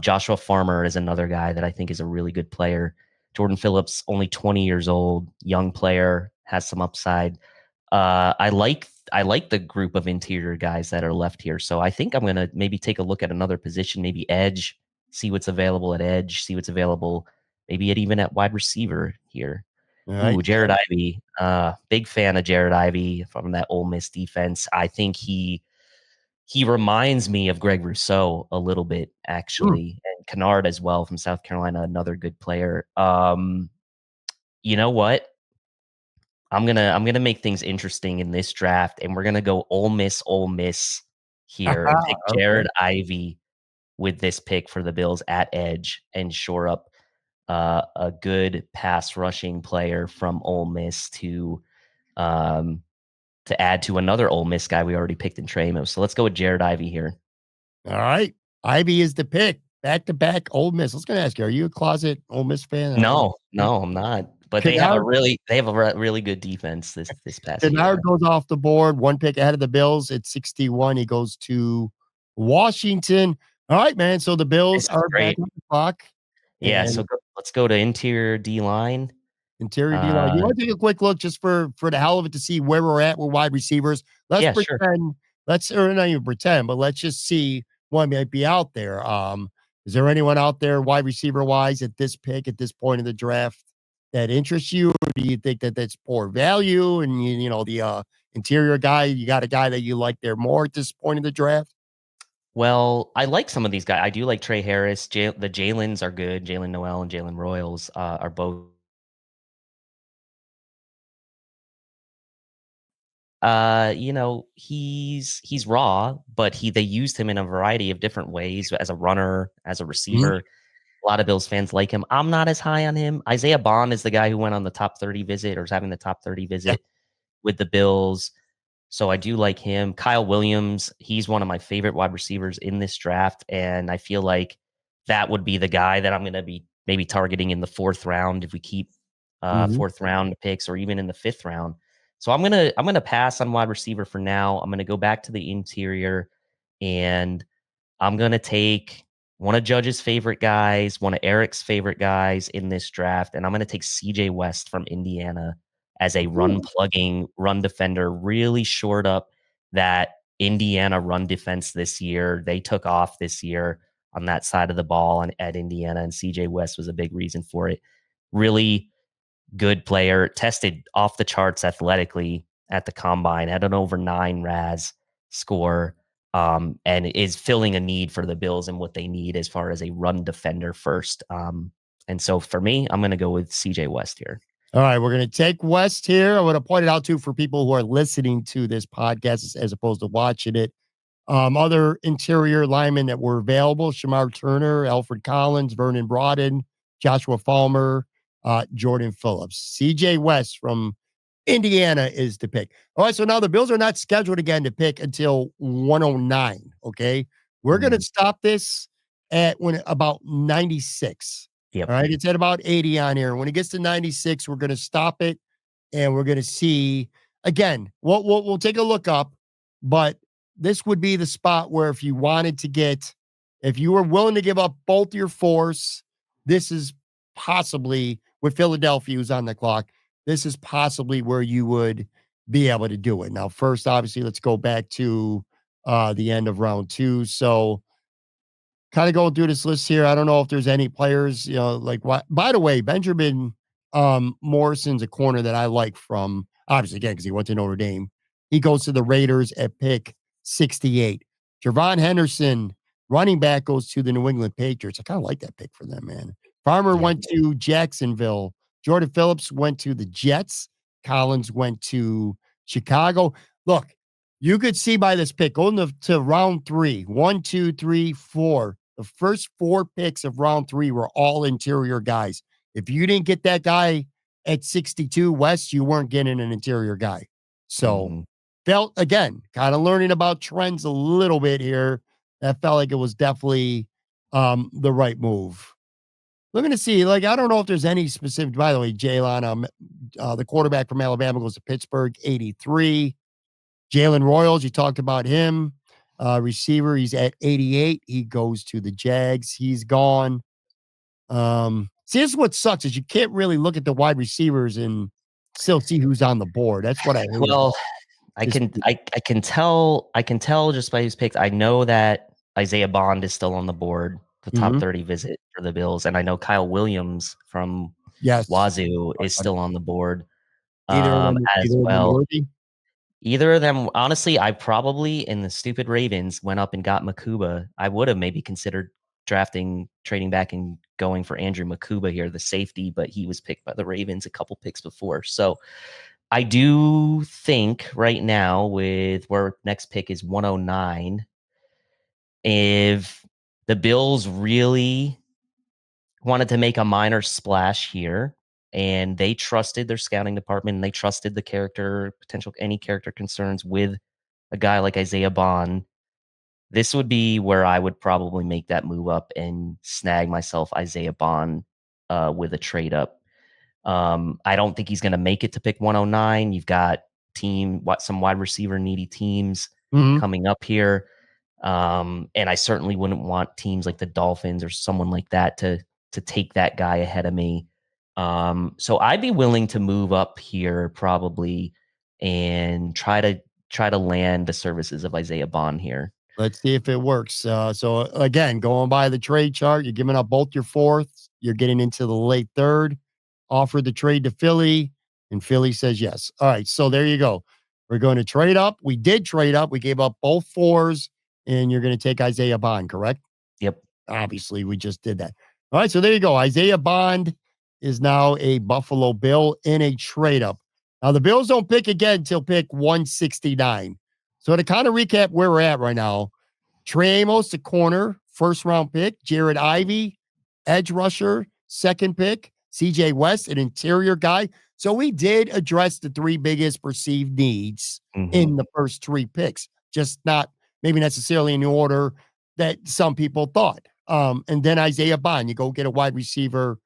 Joshua Farmer is another guy that I think is a really good player. Jordan Phillips, only 20 years old, young player, has some upside. I like the group of interior guys that are left here. So I think I'm gonna maybe take a look at another position, maybe edge, see what's available at edge, see what's available, maybe even at wide receiver here. All right. Ooh, Jared Ivey. Big fan of Jared Ivey from that Ole Miss defense. I think he reminds me of Greg Rousseau a little bit, Hmm. actually, and Kennard as well from South Carolina, another good player. You know what? I'm gonna make things interesting in this draft, and we're gonna go Ole Miss here, and pick Okay. Jared Ivey with this pick for the Bills at edge, and shore up a good pass rushing player from Ole Miss um, to add to another Ole Miss guy we already picked in Tremo. So let's go with Jared Ivey here. All right. Ivy is the pick. Back to back Ole Miss. I was going to ask you, are you a closet Ole Miss fan? I don't know. No, no, I'm not. But Kennard, they have a really good defense this past year. Kennard goes off the board, one pick ahead of the Bills at 61. He goes to Washington. All right, man. So the Bills This is are back great. on the clock. Yeah, And let's go to interior D line. interior D line. You Uh, want to take a quick look just for the hell of it to see where we're at with wide receivers. Let's yeah, sure. pretend, or not even pretend, but let's just see what might be out there. Is there anyone out there wide receiver wise at this pick at this point of the draft that interests you? Or do you think that that's poor value? And the interior guy, you got a guy that you like there more at this point of the draft? Well, I like some of these guys. I do like Trey Harris. The Jalen's are good. Jalen Noel and Jalen Royals are both. He's raw, but they used him in a variety of different ways as a runner, as a Mhm. receiver. A lot of Bills fans like him. I'm not as high on him. Isaiah Bond is the guy who went on the top 30 visit or is having the top 30 Yeah. visit with the Bills. So I do like him. Kyle Williams, he's one of my favorite wide receivers in this draft. And I feel like that would be the guy that I'm going to be maybe targeting in the fourth round if we keep Mhm. fourth round picks, or even in the fifth round. So I'm gonna pass on wide receiver for now. I'm gonna go back to the interior, and I'm going to take one of Judge's favorite guys, one of Eric's favorite guys in this draft, and I'm going to take CJ West from Indiana as a run Ooh. plugging run defender. Really shored up that Indiana run defense this year. They took off this year on that side of the ball at Indiana, and CJ West was a big reason for it. Really good player, tested off the charts athletically at the combine, had an over 9 RAS score, and is filling a need for the Bills and what they need as far as a run defender first. And so for me, I'm going to go with CJ West here. All right, we're going to take West here. I want to point it out too for people who are listening to this podcast as opposed to watching it. Other interior linemen that were available: Shamar Turner, Alfred Collins, Vernon Broughton, Joshua Falmer, Jordan Phillips. CJ West from Indiana is the pick. All right, so now the Bills are not scheduled again to pick until 109. Okay, we're going to Mm, stop this at when about 96. All yep. right, it's at about 80 on here. When it gets to 96, we're going to stop it and we're going to see again. We'll take a look up, but this would be the spot where if you wanted to get, if you were willing to give up both your force, this is possibly with Philadelphia who's on the clock. This is possibly where you would be able to do it. Now, first, obviously, let's go back to the end of round two. So kind of going through this list here. I don't know if there's any players, like what. By the way, Benjamin Morrison's a corner that I like from obviously again because he went to Notre Dame. He goes to the Raiders at pick 68. Javon Henderson, running back, goes to the New England Patriots. I kind of like that pick for them, man. Farmer Yeah. went to Jacksonville. Jordan Phillips went to the Jets. Collins went to Chicago. Look, you could see by this pick going to round three, 1, 2, 3, 4. The first 4 picks of round 3 were all interior guys. If you didn't get that guy at 62 West, you weren't getting an interior guy. So Mhm. felt again, kind of learning about trends a little bit here. That felt like it was definitely the right move. looking to see, like, I don't know if there's any specific, by the way, Jalen, the quarterback from Alabama goes to Pittsburgh, 83. Jalen Royals, you talked about him. Receiver, he's at 88. He goes to the Jags. He's gone. See, this is what sucks is you can't really look at the wide receivers and still see who's on the board. That's what I hate about Well, I this. can I can tell just by his picks. I know that Isaiah Bond is still on the board, the top Mhm. 30 visit for the Bills, and I know Kyle Williams from Yes. Wazoo is still on the board as Either of them well. worthy. Either of them, honestly, I probably in the stupid Ravens went up and got Makuba. I would have maybe considered trading back and going for Andrew Makuba here, the safety, but he was picked by the Ravens a couple picks before. So I do think right now with where next pick is 109, if the Bills really wanted to make a minor splash here and they trusted their scouting department and they trusted the any character concerns with a guy like Isaiah Bond, this would be where I would probably make that move up and snag myself Isaiah Bond with a trade up. I don't think he's going to make it to pick 109. You've got some wide receiver needy teams Mhm. coming up here. And I certainly wouldn't want teams like the Dolphins or someone like that to take that guy ahead of me. So I'd be willing to move up here probably and try to land the services of Isaiah Bond here. Let's see if it works. So again, going by the trade chart, you're giving up both your fourths. You're getting into the late third. Offered the trade to Philly, and Philly says yes. All right, so there you go. We're going to trade up. We did trade up. We gave up both fours, and you're going to take Isaiah Bond, correct? Yep. Obviously, we just did that. All right, so there you go. Isaiah Bond is now a Buffalo Bill in a trade up. Now, the Bills don't pick again until pick 169. So to kind of recap where we're at right now, Trey Amos, the corner, first round pick. Jared Ivey, edge rusher, second pick. CJ West, an interior guy. So we did address the three biggest perceived needs Hmm. in the first three picks, just not maybe necessarily in the order that some people thought. And then Isaiah Bond, you go get a wide receiver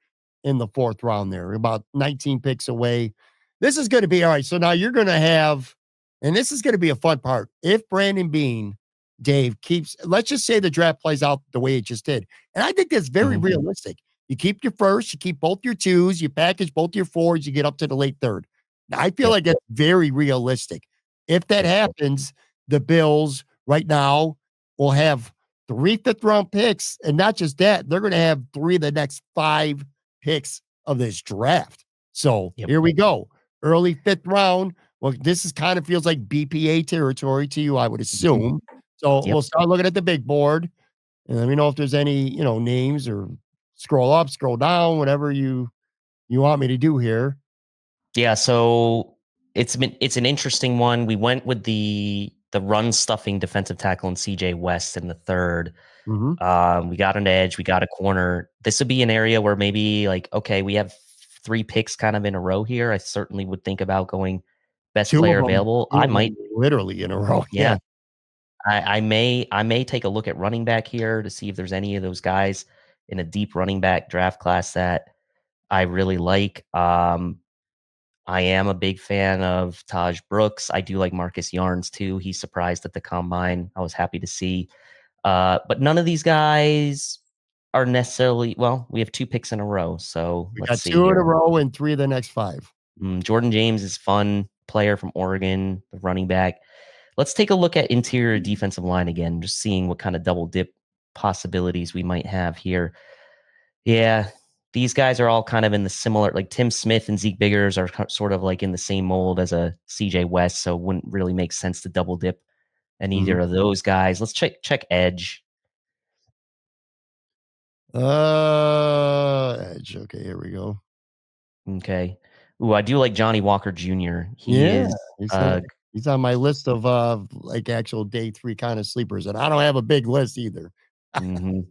in the fourth round there, about 19 picks away. This is going to be all right. So now you're going to have, and this is going to be a fun part. If Brandon Bean, Dave, keeps, let's just say the draft plays out the way it just did. And I think that's very Hmm. realistic. You keep your first, you keep both your twos, you package both your fours, you get up to the late third. Now, I feel Yep. like that's very realistic. If that Yep. happens, the Bills right now will have 3 fifth-round picks. And not just that, they're going to have 3 of the next 5 picks of this draft. So Yep. here we go. Early fifth round. Well, this is kind of feels like BPA territory to you, I would Mhm. assume. So we'll Yep. start looking at the big board and let me know if there's any, names or scroll up, scroll down, whatever you want me to do here. Yeah, so it's an interesting one. We went with the run stuffing defensive tackle and CJ West in the third. Mhm. We got an edge, we got a corner. This would be an area where maybe like, okay, we have 3 picks kind of in a row here. I certainly would think about going best 2 of player them available. 2 of them literally in a row. Yeah, Yeah. I may take a look at running back here to see if there's any of those guys in a deep running back draft class that I really like. I am a big fan of Taj Brooks. I do like Marcus Yarns too. He surprised at the combine. I was happy to see. But none of these guys are necessarily, well, we have 2 picks in a row. So We let's got see 2 in a here. row and 3 of the next 5. Jordan James is fun player from Oregon, the running back. Let's take a look at interior defensive line again, just seeing what kind of double dip possibilities we might have here. Yeah, these guys are all kind of in the similar, like Tim Smith and Zeke Biggers are sort of like in the same mold as a CJ West, so it wouldn't really make sense to double dip in Mhm. either of those guys. Let's check edge. Edge. Okay, here we go. Okay. Ooh, I do like Johnny Walker Jr. He Yeah, is he's on uh he's on my list of, like, actual day 3 kinda sleepers, and I don't have a big list either. mhm.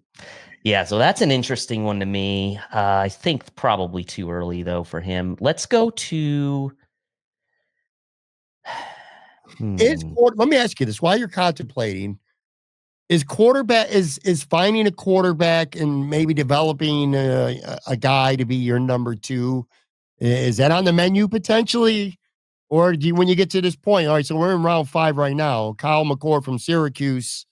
Yeah, so that's an interesting one to me. I think probably too early though for him. Let's go to Is hmm. quar Let me ask you this while you're contemplating, is finding a quarterback and maybe developing a guy to be your number two. Is that on the menu potentially? Or do you, when you get to this point, all right, so we're in round 5 right now. Kyle McCord from Syracuse,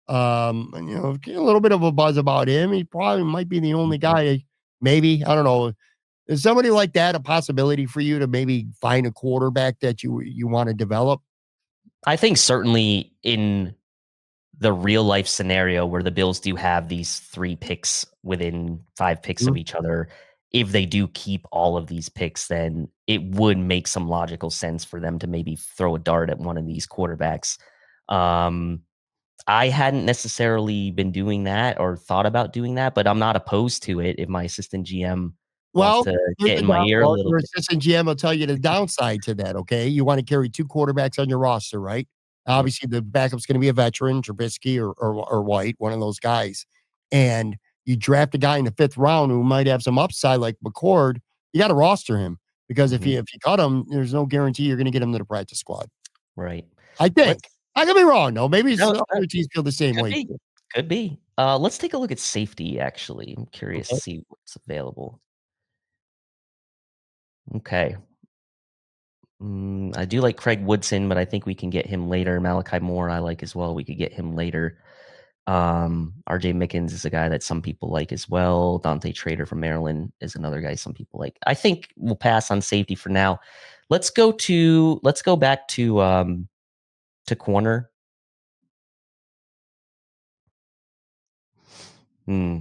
and, get a little bit of a buzz about him. He probably might be the only Mhm. guy, maybe. I don't know. Is somebody like that a possibility for you to maybe find a quarterback that you want to develop? I think certainly in the real life scenario where the Bills do have these 3 picks within 5 picks Mhm. of each other, if they do keep all of these picks, then it would make some logical sense for them to maybe throw a dart at one of these quarterbacks. Um, I hadn't necessarily been doing that or thought about doing that, but I'm not opposed to it if my assistant GM wants Well, to here's get the in my ear a little your bit. assistant GM will tell you the downside to that, okay? You wanna carry 2 quarterbacks on your roster, right? Mhm, Obviously, the backup's gonna be a veteran, Trubisky or White, one of those guys, and you draft a guy in the 5th round who might have some upside like McCord, you gotta roster him because if mhm, you cut him, there's no guarantee you're gonna get him to the practice squad. right. I Let's think. I could be wrong, though. Maybe no, some other teams feel the same could way be. too. Could be. Let's take a look at safety, actually. I'm curious to Okay. see what's available. Okay. I do like Craig Woodson, but I think we can get him later. Malachi Moore, I like as well. We could get him later. RJ Mickens is a guy that some people like as well. Dante Trader from Maryland is another guy some people like. I think we'll pass on safety for now. Let's go back to corner. Hmm.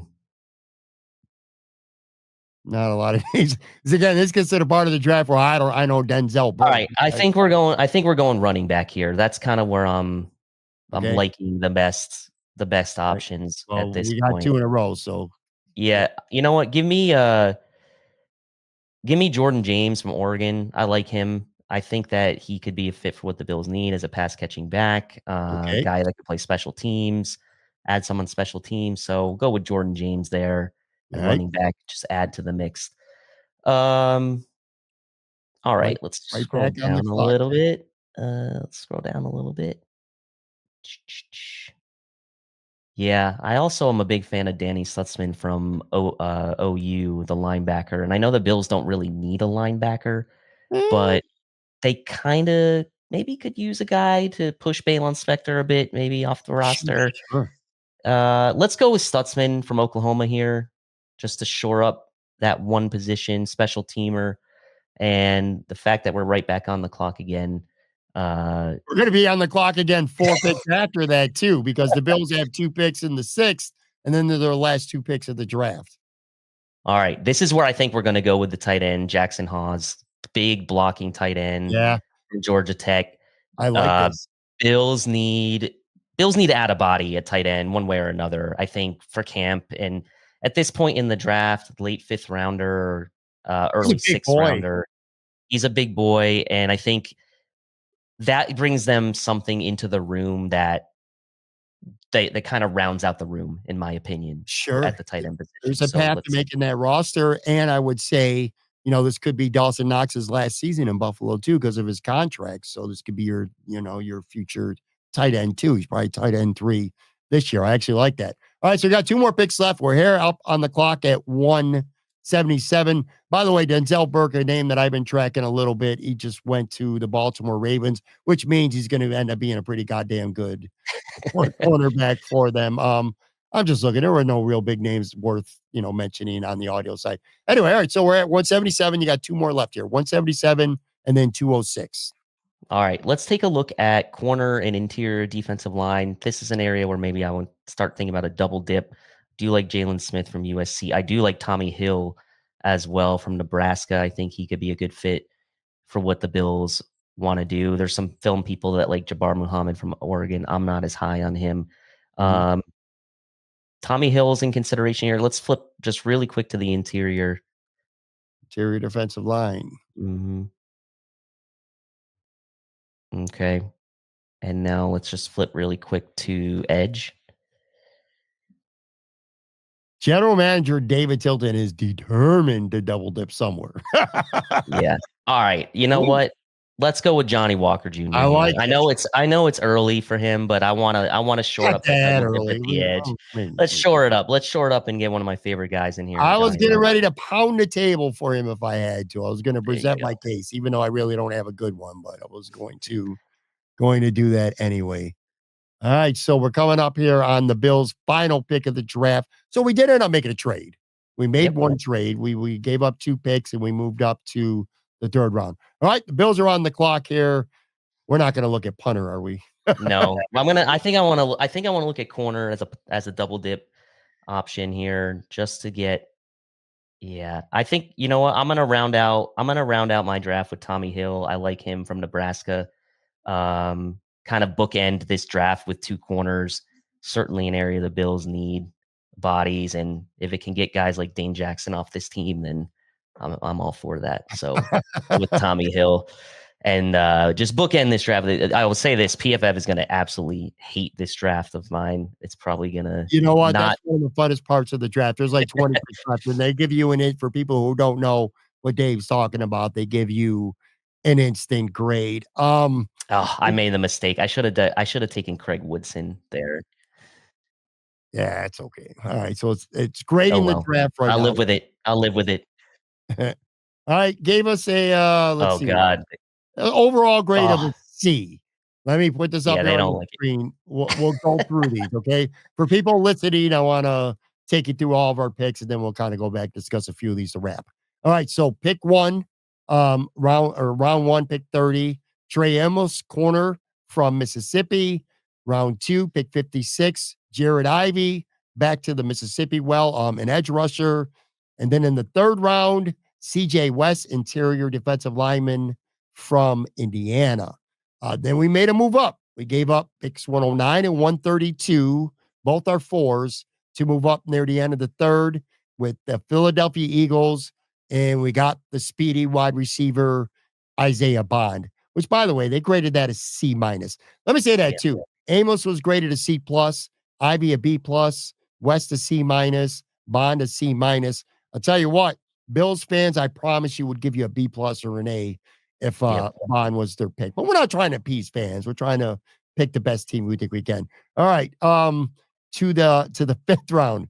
Not a lot of these. 'Cause again, this gets to the part of the draft where I know Denzel All Burke, right. I think we're going running back here. That's kind of where I'm okay? liking the best Right. options at Well, this we got point. 2 in a row, so Yeah, you know what? Give me Jordan James from Oregon. I like him. I think that he could be a fit for what the Bills need as a pass catching back, okay. guy that could play special teams, add some on special teams. So go with Jordan James there and Alright. running back. Just add to the mix. Um, all Right right, let's right scroll back on the down a clock little here. bit. Let's scroll down a little bit. Yeah, I also am a big fan of Danny Stutzman from OU, the linebacker. And I know the Bills don't really need a linebacker, Eh, but they kinda maybe could use a guy to push Balon Spector a bit, maybe off the roster. sure. Let's go with Stutzman from Oklahoma here, just to shore up that one position, special teamer, and the fact that we're right back on the clock again. Uh, We're gonna be on the clock again 4 picks after that too, because the Bills have 2 picks in the 6th, and then they're their last 2 picks of the draft. all right, this is where I think we're gonna go with the tight end, Jackson Hawes, big blocking tight end Yeah, from Georgia Tech. I like Uh, this. Bills need Bills need to add a body at tight end one way or another, I think, for camp. And at this point in the draft, late 5th rounder, He's a early big 6th boy. rounder, he's a big boy. And I think that brings them something into the room that that kind of rounds out the room, in my opinion, for at Sure. the tight end position. There's a So path to let's making that roster, and I would say, this could be Dawson Knox's last season in Buffalo too because of his contract, so this could be your future tight end too. He's probably tight end 3 this year. I actually like that. All right, so we got 2 more picks left. We're here up on the clock at 177. By the way, Denzel Burke, a name that I've been tracking a little bit, he just went to the Baltimore Ravens, which means he's gonna end up being a pretty goddamn good cornerback for them. I'm just looking. There were no real big names worth, mentioning on the audio side. Anyway, all right. So we're at 177. You got 2 more left here. 177 and then 206. All right, let's take a look at corner and interior defensive line. This is an area where maybe I would start thinking about a double dip. Do like Jalen Smith from USC. I do like Tommy Hill as well from Nebraska. I think he could be a good fit for what the Bills want to do. There's some film people that like Jabbar Muhammad from Oregon. I'm not as high on him. Mhm. Um, Tommy Hill's in consideration here. Let's flip just really quick to the interior. Interior defensive line. Mhm. Okay. And now let's just flip really quick to edge. General manager David Tilton is determined to double dip somewhere. Yeah. All right. You know Ooh, what? Let's go with Johnny Walker Jr. I here. like it. I know it's early for him, but I wanna shore Not up a that little bit early. the edge. I mean, Let's shore it up. Let's shore it up and get one of my favorite guys in here, I was Johnny getting Walker. ready to pound the table for him if I had to. I was going to There you present my go. case, even though I really don't have a good one, but I was going to do that anyway. All right, so we're coming up here on the Bills' final pick of the draft. So we did end up making a trade. We made Yep. one trade. We gave up 2 picks and we moved up to the 3rd round. All right, the Bills are on the clock here. We're not going to look at punter, are we? No. I think I wanna look at corner as a double dip option here just to get. Yeah, I think you know what? I'm gonna round out my draft with Tommy Hill. I like him from Nebraska. Kind of bookend this draft with 2 corners. Certainly an area the Bills need bodies, and if it can get guys like Dane Jackson off this team, then I'm all for that. So with Tommy Hill. And just bookend this draft. I will say this: PFF is going to absolutely hate this draft of mine. It's probably going to You know what? not. That's one of the funnest parts of the draft. There's like 20 picks and they give you an in for people who don't know what Dave's talking about. They give you an instant grade. Oh, I made the mistake. I should have taken Craig Woodson there. Yeah, it's okay. All right, so it's Oh grading the well, draft right I'll now. live with it. I'll live with it. All right, gave us a let's Oh see, God. overall grade of a Oh C. Let me put this up yeah, here they on don't the like it. screen. We'll go through these, okay? For people listening, I want to take you through all of our picks, and then we'll kind of go back discuss a few of these to wrap. All right, so pick one, round one, pick 30. Trey Amos, corner from Mississippi. Round two, pick 56. Jared Ivey, back to the Mississippi well, an edge rusher. And then in the 3rd round, CJ West, interior defensive lineman from Indiana. Then we made a move up. We gave up picks 109 and 132, both are 4s, to move up near the end of the 3rd with the Philadelphia Eagles. And we got the speedy wide receiver, Isaiah Bond, which, by the way, they graded that as C minus. Let me say that Yeah. too. Amos was graded a C plus, Ivy a B plus, West a C minus, Bond a C minus. I'll tell you what, Bills fans, I promise you would give you a B plus or an A if Yep. Bond was their pick. But we're not trying to appease fans. We're trying to pick the best team we think we can. All right. To the 5th round.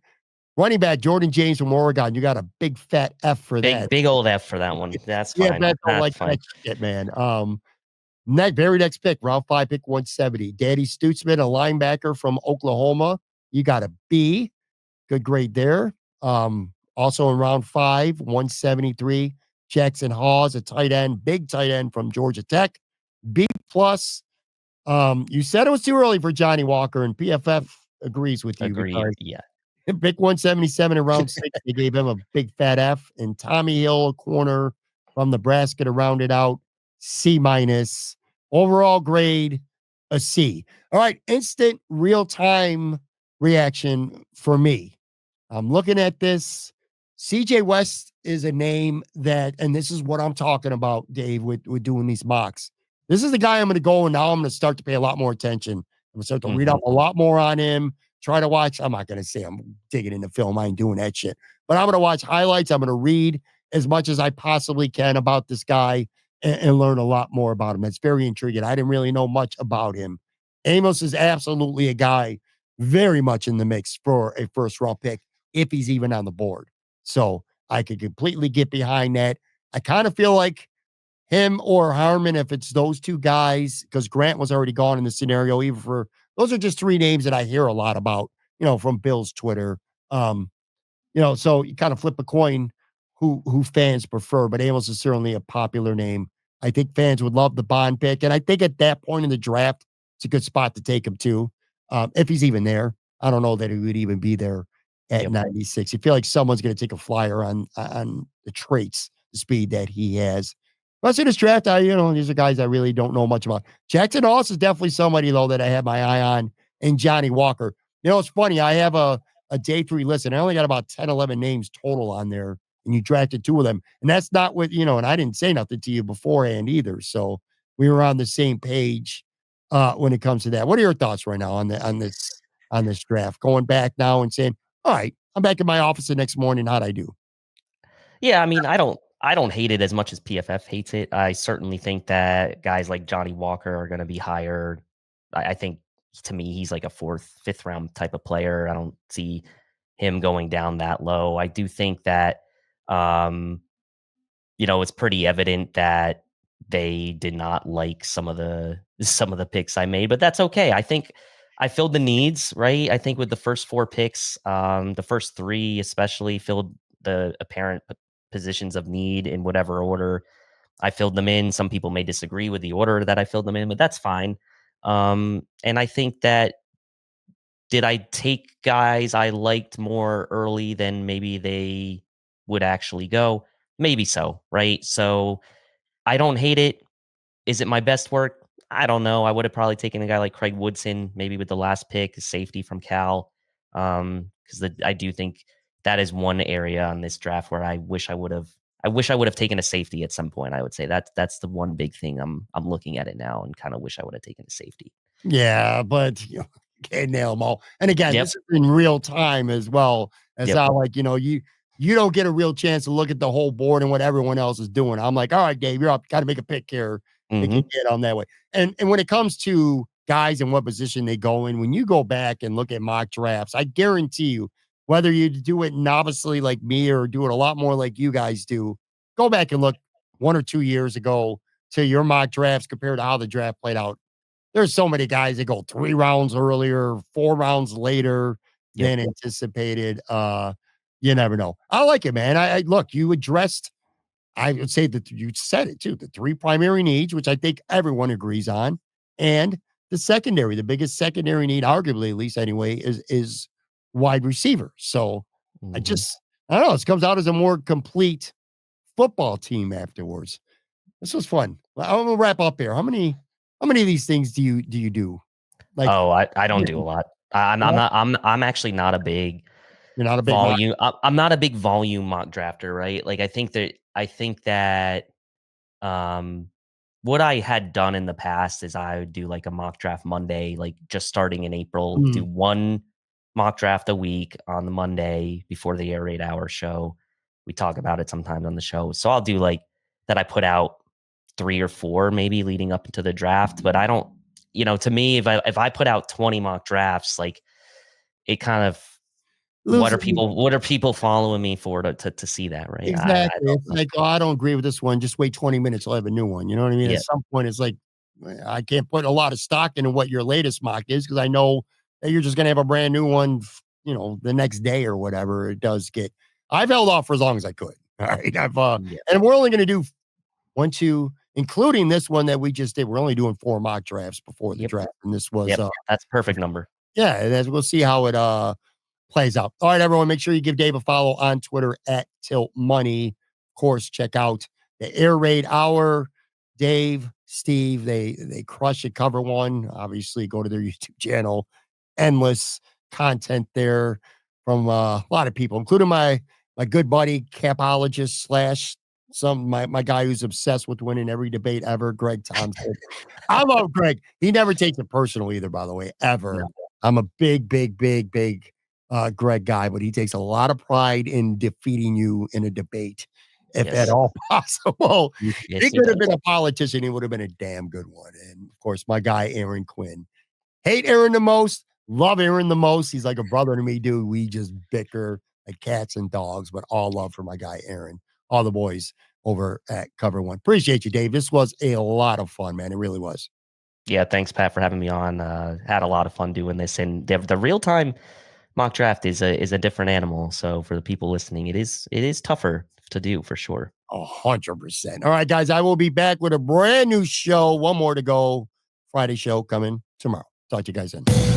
Running back Jordan James from Oregon. You got a big fat F for that. Big old F for that one. That's Yeah, fine. bet don't That's like fine. that shit, man. Very next pick, round 5, pick 170. Daddy Stutzman, a linebacker from Oklahoma. You got a B. Good grade there. Also in round 5, 173, Jackson Hawes, a tight end, big tight end from Georgia Tech. B plus. You said it was too early for Johnny Walker, and PFF agrees with you Agreed. because Yeah. pick 177 in round 6, they gave him a big fat F. And Tommy Hill, a corner from Nebraska to round it out, C minus. Overall grade, a C. All right, instant real time reaction for me. I'm looking at this. CJ West is a name that, and this is what I'm talking about, Dave, with doing these mocks. This is the guy I'm going to go, and now I'm going to start to pay a lot more attention. I'm going to start to read up a lot more on him, try to watch. I'm not going to say I'm digging into film. I ain't doing that shit. But I'm going to watch highlights. I'm going to read as much as I possibly can about this guy and learn a lot more about him. It's very intriguing. I didn't really know much about him. Amos is absolutely a guy very much in the mix for a 1st round pick if he's even on the board. So I could completely get behind that. I kind of feel like him or Harmon, if it's those 2 guys, because Grant was already gone in the scenario, even for those are just 3 names that I hear a lot about, from Bill's Twitter. So you kind of flip a coin who fans prefer, but Amos is certainly a popular name. I think fans would love the Bond pick. And I think at that point in the draft, it's a good spot to take him to. If he's even there. I don't know that he would even be there at 96. You feel like someone's going to take a flyer on the traits, the speed that he has. Rest of this draft, these are guys I really don't know much about. Jackson Hawes is definitely somebody, though, that I have my eye on, and Johnny Walker. It's funny. I have a day 3 list, and I only got about 10, 11 names total on there, and you drafted 2 of them. And that's not what, and I didn't say nothing to you beforehand either. So we were on the same page when it comes to that. What are your thoughts right now on this draft? Going back now and saying, all right, I'm back in my office the next morning. How'd I do? Yeah, I mean, I don't hate it as much as PFF hates it. I certainly think that guys like Johnny Walker are going to be higher. I think to me, he's like a fourth, fifth round type of player. I don't see him going down that low. I do think that, um, it's pretty evident that they did not like some of the picks I made, but that's okay. I think I filled the needs, right? I think with the first four picks, the first three especially filled the apparent positions of need in whatever order I filled them in. Some people may disagree with the order that I filled them in, but that's fine. And I think that did I take guys I liked more early than maybe they would actually go? Maybe so, right? So I don't hate it. Is it my best work? I don't know. I would have probably taken a guy like Craig Woodson, maybe with the last pick, safety from Cal, because I do think that is one area on this draft where I wish I would have. I wish I would have taken a safety at some point. I would say that's the one big thing I'm looking at it now and kind of wish I would have taken a safety. Yeah, but can't nail them all. And again, Yep. this is in real time as well. As Yep. how like you don't get a real chance to look at the whole board and what everyone else is doing. I'm like, all right, Dave, you're up. Got to make a pick here. They can Hmm. get on that way. And when it comes to guys and what position they go in, when you go back and look at mock drafts, I guarantee you, whether you do it noviceally like me or do it a lot more like you guys do, go back and look 1 or 2 years ago to your mock drafts compared to how the draft played out. There's so many guys that go 3 rounds earlier, 4 rounds later Yep. than anticipated. You never know. I like it, man. I look, you addressed, I would say that you said it too, the 3 primary needs, which I think everyone agrees on, and the secondary, the biggest secondary need, arguably, at least anyway, is wide receiver. So I Hmm. just I don't know, it comes out as a more complete football team afterwards. This was fun. I'm gonna wrap up here. How many of these things do you do? Like, Oh, I don't yeah, do a lot. I'm yeah, not. I'm actually not a big you're not a big mock. volume. I'm not a big volume mock drafter, right? Like I think that um, what I had done in the past is I would do like a mock draft Monday, like just starting in April, do Mm, one mock draft a week on the Monday before the Air Raid Hour show. We talk about it sometimes on the show. So I'll do like that. I put out 3 or 4 maybe leading up into the draft, but I don't, to me, if I put out 20 mock drafts, like it kind of, what are loses people following me for to see that, right? I exactly. don't It's know. like, "Oh, I don't agree with this one. Just wait 20 minutes, I'll have a new one." You know what I mean? At Yeah. some point, it's like, I can't put a lot of stock into what your latest mock is because I know that you're just gonna have a brand new one, the next day or whatever it does get. I've held off for as long as I could. All right. Yeah. And we're only gonna do 1, 2, including this one that we just did. We're only doing 4 mock drafts before the Yep. draft, and this was, Yep. That's perfect number. yeah, and as we'll see how it, plays out. All right, everyone, make sure you give Dave a follow on Twitter at Tilt Money. Of course, check out the Air Raid Hour. Dave, Steve, they crush it. Cover One. Obviously, go to their YouTube channel. Endless content there from a lot of people, including my good buddy, capologist slash my guy who's obsessed with winning every debate ever, Greg Thompson. I love Greg. He never takes it personal either, by the way, ever. No. I'm a big, big, big, big Greg guy, but he takes a lot of pride in defeating you in a debate, if at Yes. all possible. Yes, He he could have does. been a politician. He would have been a damn good one. And of course, my guy, Aaron Quinn. Hate Aaron the most. Love Aaron the most. He's like a brother to me, dude. We just bicker like cats and dogs, but all love for my guy, Aaron. All the boys over at Cover One. Appreciate you, Dave. This was a lot of fun, man. It really was. Yeah, thanks, Pat, for having me on. Had a lot of fun doing this, and the real time mock draft is a different animal. So for the people listening, it is tougher to do for sure. 100%. All right, guys, I will be back with a brand new show. One more to go. Friday show coming tomorrow. Talk to you guys then.